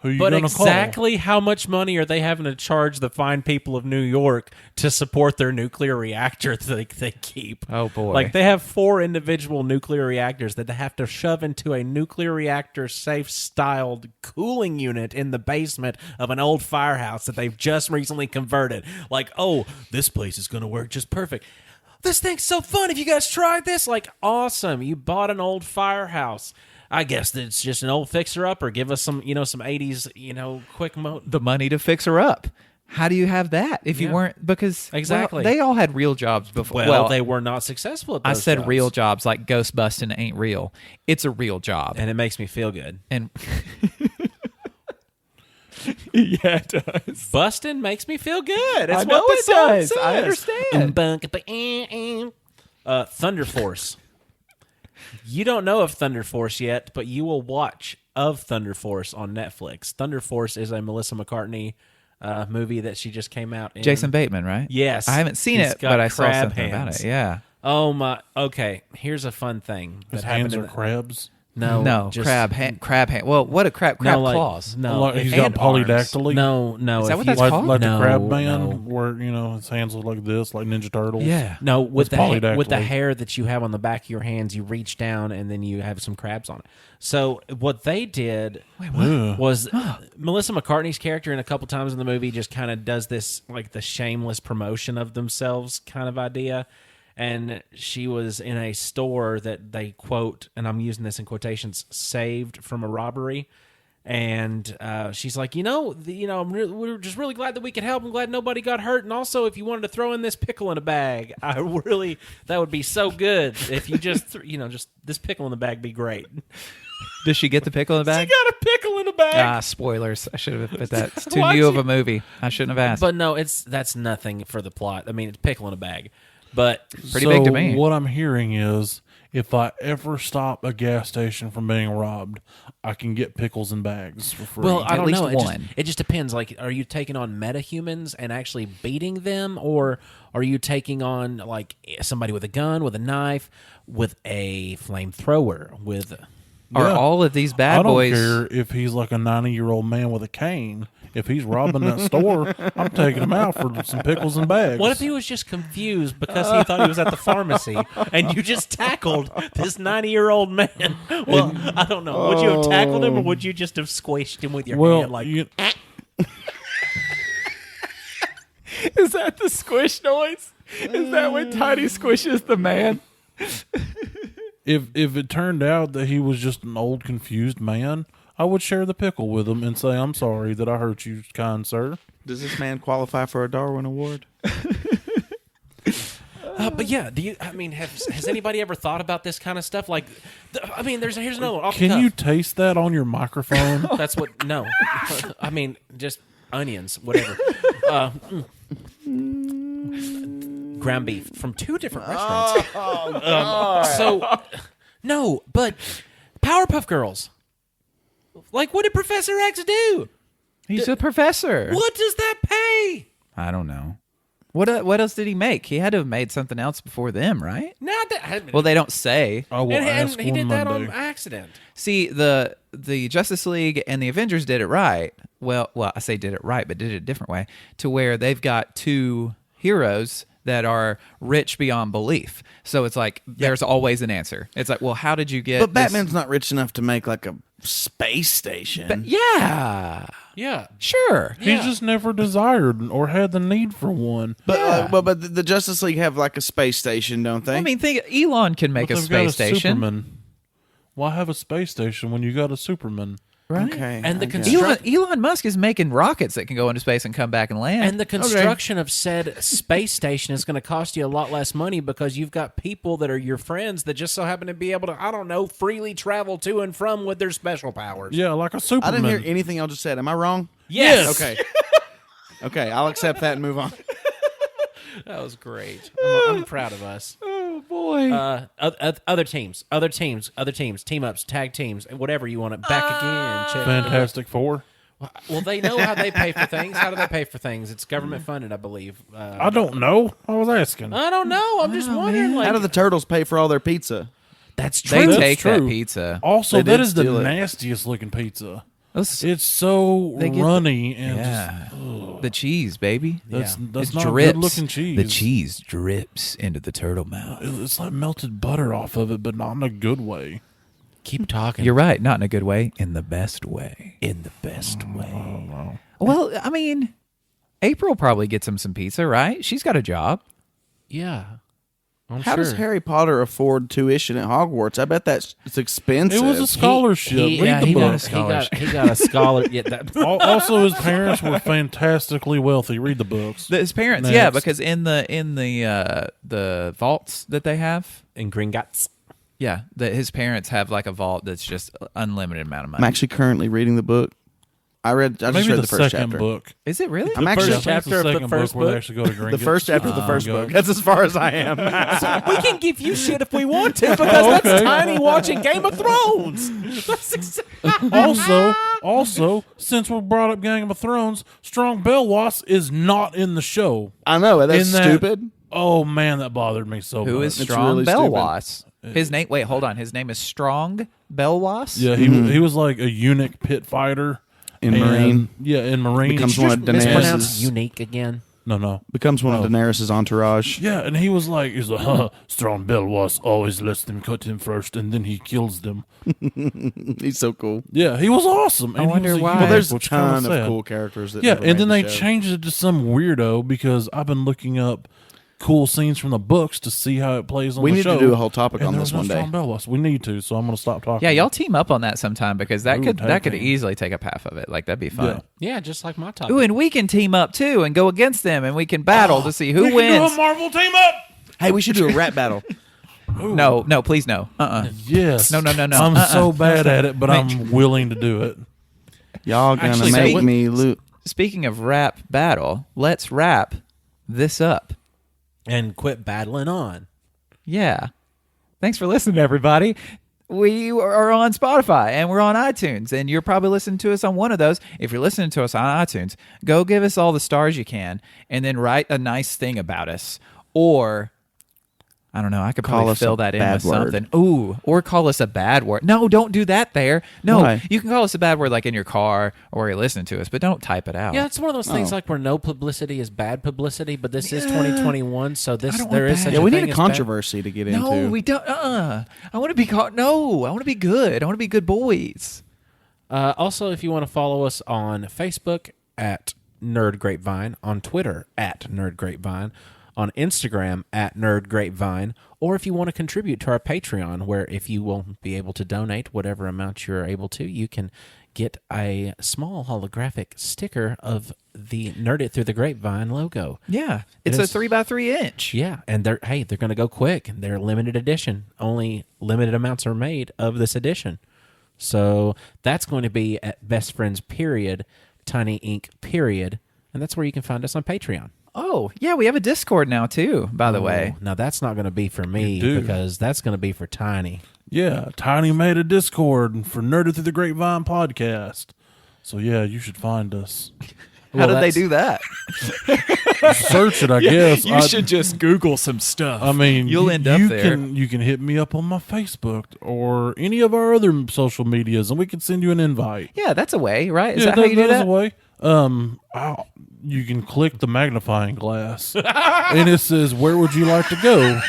Who you But gonna call? exactly how much money are they having to charge the fine people of New York to support their nuclear reactor they keep? Oh, boy. Like they have 4 individual nuclear reactors that they have to shove into a nuclear reactor safe styled cooling unit in the basement of an old firehouse that they've just recently converted. Like, oh, this place is going to work just perfect. This thing's so fun. Have you guys tried this? Like, awesome. You bought an old firehouse. I guess that it's just an old fixer-upper. Give us some 80s, quick The money to fix her up. How do you have that if you weren't? Because Exactly. they all had real jobs before. Well, they were not successful at I those said jobs. real jobs, like ghost busting ain't real. It's a real job. And it makes me feel good. And yeah, it does. Busting makes me feel good. That's I know what the it song does. says. I understand. Thunder Force. You don't know of Thunder Force yet, but you will watch of Thunder Force on Netflix. Thunder Force is a Melissa McCartney movie that she just came out in. Jason Bateman, right? Yes. I haven't seen He's it, got but I saw crab something about hands. it. Yeah. Oh my. Okay, here's a fun thing His that happened. hands are crabs. No, just, crab hand. Well, what a crab claws. No, Like, he's if- got and arms. polydactyly. No. Is that if what you- that's like, called? like No, the crab man, no. where his hands look like this, like Ninja Turtles. Yeah. No, with It's with the polydactyly. hair that you have on the back of your hands, you reach down and then you have some crabs on it. So what they did was Melissa McCartney's character, and a couple times in the movie, just kind of does this like the shameless promotion of themselves kind of idea. And she was in a store that they quote, and I'm using this in quotations, saved from a robbery. And she's like, we're just really glad that we could help. I'm glad nobody got hurt. And also, if you wanted to throw in this pickle in a bag, that would be so good. If you just, just this pickle in the bag be great. Does she get the pickle in the bag? She got a pickle in a bag. Spoilers. I should have put that. It's too Why'd new of you- a movie. I shouldn't have asked. But no, that's nothing for the plot. I mean, it's pickle in a bag. But Pretty big to me. What I'm hearing is, if I ever stop a gas station from being robbed, I can get pickles and bags for free. well, I At don't least know. one. It just depends. Like, are you taking on metahumans and actually beating them, or are you taking on like somebody with a gun, with a knife, with a flamethrower, with Are Yeah. all of these bad I don't boys? care if he's like a 90-year-old man with a cane. If he's robbing that store, I'm taking him out for some pickles and bags. What if he was just confused because he thought he was at the pharmacy and you just tackled this 90-year-old man? Well, I don't know. Would you have tackled him or would you just have squished him with your hand? Like, Is that the squish noise? Is that when Tiny squishes the man? if it turned out that he was just an old confused man, I would share the pickle with him and say, "I'm sorry that I hurt you, kind sir." Does this man qualify for a Darwin Award? but yeah, has anybody ever thought about this kind of stuff? Like, here's another one. Off the Can cuff. you taste that on your microphone? That's what. No, just onions, whatever. Ground beef from 2 different restaurants. No, but Powerpuff Girls. Like, what did Professor X do? He's a professor. What does that pay? I don't know. What else did he make? He had to have made something else before them, right? Not that. Well, they don't say. I will ask he one did that Monday. on accident. See, the Justice League and the Avengers did it right. Well, I say did it right, but did it a different way, to where they've got two heroes that are rich beyond belief. So it's like there's always an answer. It's like, well, how did you get? But this- Batman's not rich enough to make like a space station. But yeah, Yeah. sure. He just never desired or had the need for one. But but the Justice League have like a space station, don't they? I mean, think Elon can make But a they've got space station, Superman. Why have a space station when you got a Superman? right? okay. And the I guess. Elon Musk is making rockets that can go into space and come back and land. And the construction of said space station is going to cost you a lot less money because you've got people that are your friends that just so happen to be able to, I don't know, freely travel to and from with their special powers. Yeah, like a I Superman. didn't hear anything y'all just said. Am I wrong? Yes. Okay. Okay, I'll accept that and move on. That was great. I'm proud of us. oh boy, Other teams, team ups, tag teams, whatever you want it. Back again. Check. Fantastic Four. Well, they know how they pay for things. How do they pay for things? It's government funded, I believe. I don't know. I was asking. I don't know. I'm just wondering. Like, How do the turtles pay for all their pizza? that's they true. take that true. pizza. Also, They that did is the steal it. nastiest looking pizza. Those- It's so They get the- runny and yeah, the cheese, baby. that's It not drips. good looking cheese. The cheese drips into the turtle mouth. It's like melted butter off of it, but not in a good way. Keep talking. You're right, not in a good way, in the best way. in the best way. Well, I mean, April probably gets him some pizza, right? She's got a job. Yeah. I'm How sure. does Harry Potter afford tuition at Hogwarts? I bet it's expensive. It was a scholarship. Read the he book. He got a scholar. Yeah, that, Also, his parents were fantastically wealthy. Read the books. His parents, Next. yeah, because in the vaults that they have, in Gringotts. yeah, his parents have like a vault that's just unlimited amount of money. I'm actually currently reading the book. I just Maybe read the the first second chapter. book. Is it really? I'm actually first chapter of the first where they book? actually go to Green the first chapter of the first book. That's as far as I am. We can give you shit if we want to because that's Tiny watching Game of Thrones. Also, since we brought up Game of Thrones, Strong Belwas is not in the show. I know that's In that- stupid. Oh man, that bothered me so Who much. is It's Strong really Belwas? His name. Wait, hold on. His name is Strong Belwas. Yeah, he was like a eunuch pit fighter In and- Marine. Yeah, in Marine. Becomes one of Mispronounce Daenerys' unique again. No. becomes one of Daenerys' entourage. Yeah, and he's like, Strong Belwas always lets them cut him first, and then he kills them. He's so cool. Yeah, he was awesome. And he wonder was a why. eunuch, Well, there's a which kinda ton of sad. cool characters that Yeah, never and then made they the show. changed it to some weirdo because I've been looking up cool scenes from the books to see how it plays on We the need show. to do a whole topic and on there this was no one day. Strong Belwas. We need to, so I'm going to stop talking. Yeah, y'all team up on that sometime because that Ooh, could tag team. easily take up half of it. Like that'd be fun. Yeah. Yeah, just like my topic. Ooh, and we can team up too and go against them and we can battle to see who We can wins. do a Marvel team up. Hey, we should do a rap battle. No, please no. Yes. No. I'm so bad at it, but I'm willing to do it. Y'all gonna Actually, make so me lose. Speaking of rap battle, let's wrap this up. And quit battling on. Yeah. Thanks for listening, everybody. We are on Spotify and we're on iTunes, and you're probably listening to us on one of those. If you're listening to us on iTunes, go give us all the stars you can and then write a nice thing about us. Or, I don't know, I could Call probably us fill a that in bad with word. something. Ooh, or call us a bad word. No, don't do that there. No, Why? you can call us a bad word like in your car or where you're listening to us, but don't type it out. Yeah, it's one of those things like where no publicity is bad publicity, but this is 2021, so this don't there want is such bad. a Yeah, we thing need a as bad. controversy to get No, into. we don't. I want to be caught. No, I want to be good. I want to be good boys. Also, if you want to follow us on Facebook at Nerd Grapevine, on Twitter at Nerd Grapevine, on Instagram at Nerd Grapevine, or if you want to contribute to our Patreon, where if you will be able to donate whatever amount you're able to, you can get a small holographic sticker of the Nerd It Through the Grapevine logo. Yeah, it's a is. 3x3 inch. Yeah, and they're going to go quick. They're limited edition. Only limited amounts are made of this edition. So that's going to be at Best Friends period, Tiny Ink period, and that's where you can find us on Patreon. Oh, yeah, we have a Discord now too, by the way. Now that's not going to be for me You do. because that's going to be for Tiny. Yeah, Tiny made a Discord for Nerded Through the Grapevine podcast. So yeah, you should find us. How did they that's- do that? Search it, I guess. You should just Google some stuff. I mean, you'll end up there. You can hit me up on my Facebook or any of our other social medias, and we can send you an invite. Yeah, that's a way, right? Is Yeah, that how you do that is that? a way. You can click the magnifying glass, and it says, "Where would you like to go?"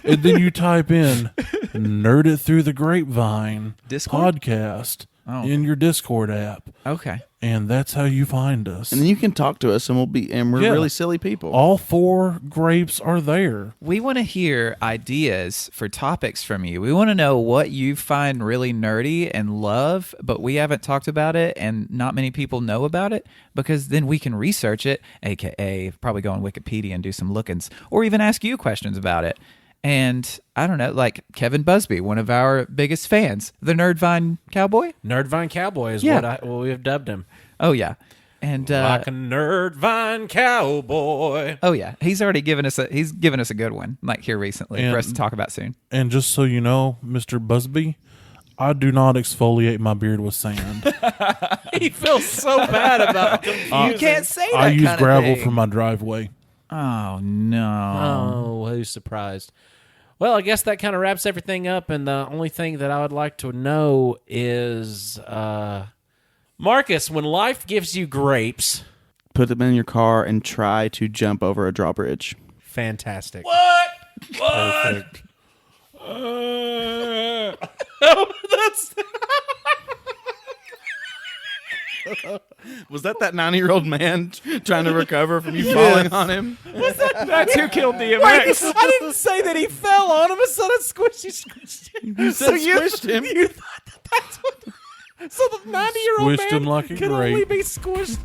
And then you type in "Nerd It Through the Grapevine" Discord? podcast Oh. in your Discord app, Okay. and that's how you find us. And then you can talk to us, and we're Yeah. really silly people. All 4 grapes are there. We want to hear ideas for topics from you. We want to know what you find really nerdy and love, but we haven't talked about it and not many people know about it, because then we can research it, aka probably go on Wikipedia and do some lookings, or even ask you questions about it. And I don't know, like Kevin Busby, one of our biggest fans, the Nerdvine Cowboy. Nerdvine Cowboy is Yeah. what we have dubbed him. Oh yeah, and Like a Nerdvine Cowboy. oh yeah, he's given us a good one, like here recently for us to talk about soon. And just so you know, Mr. Busby, I do not exfoliate my beard with sand. He feels so bad about it. You can't say that. I use kind of gravel thing. for my driveway. Oh no. Oh, who's surprised? Well, I guess that kind of wraps everything up. And the only thing that I would like to know is, Marcus, when life gives you grapes, Put them in your car and try to jump over a drawbridge. fantastic. Perfect. Was that 90-year-old man trying to recover from you falling on him? That's who killed DMX. I didn't say that he fell on him. I said it squished him. You said squished him. You thought that that's what... So the 90-year-old Squished man him like a can grape. only be squished.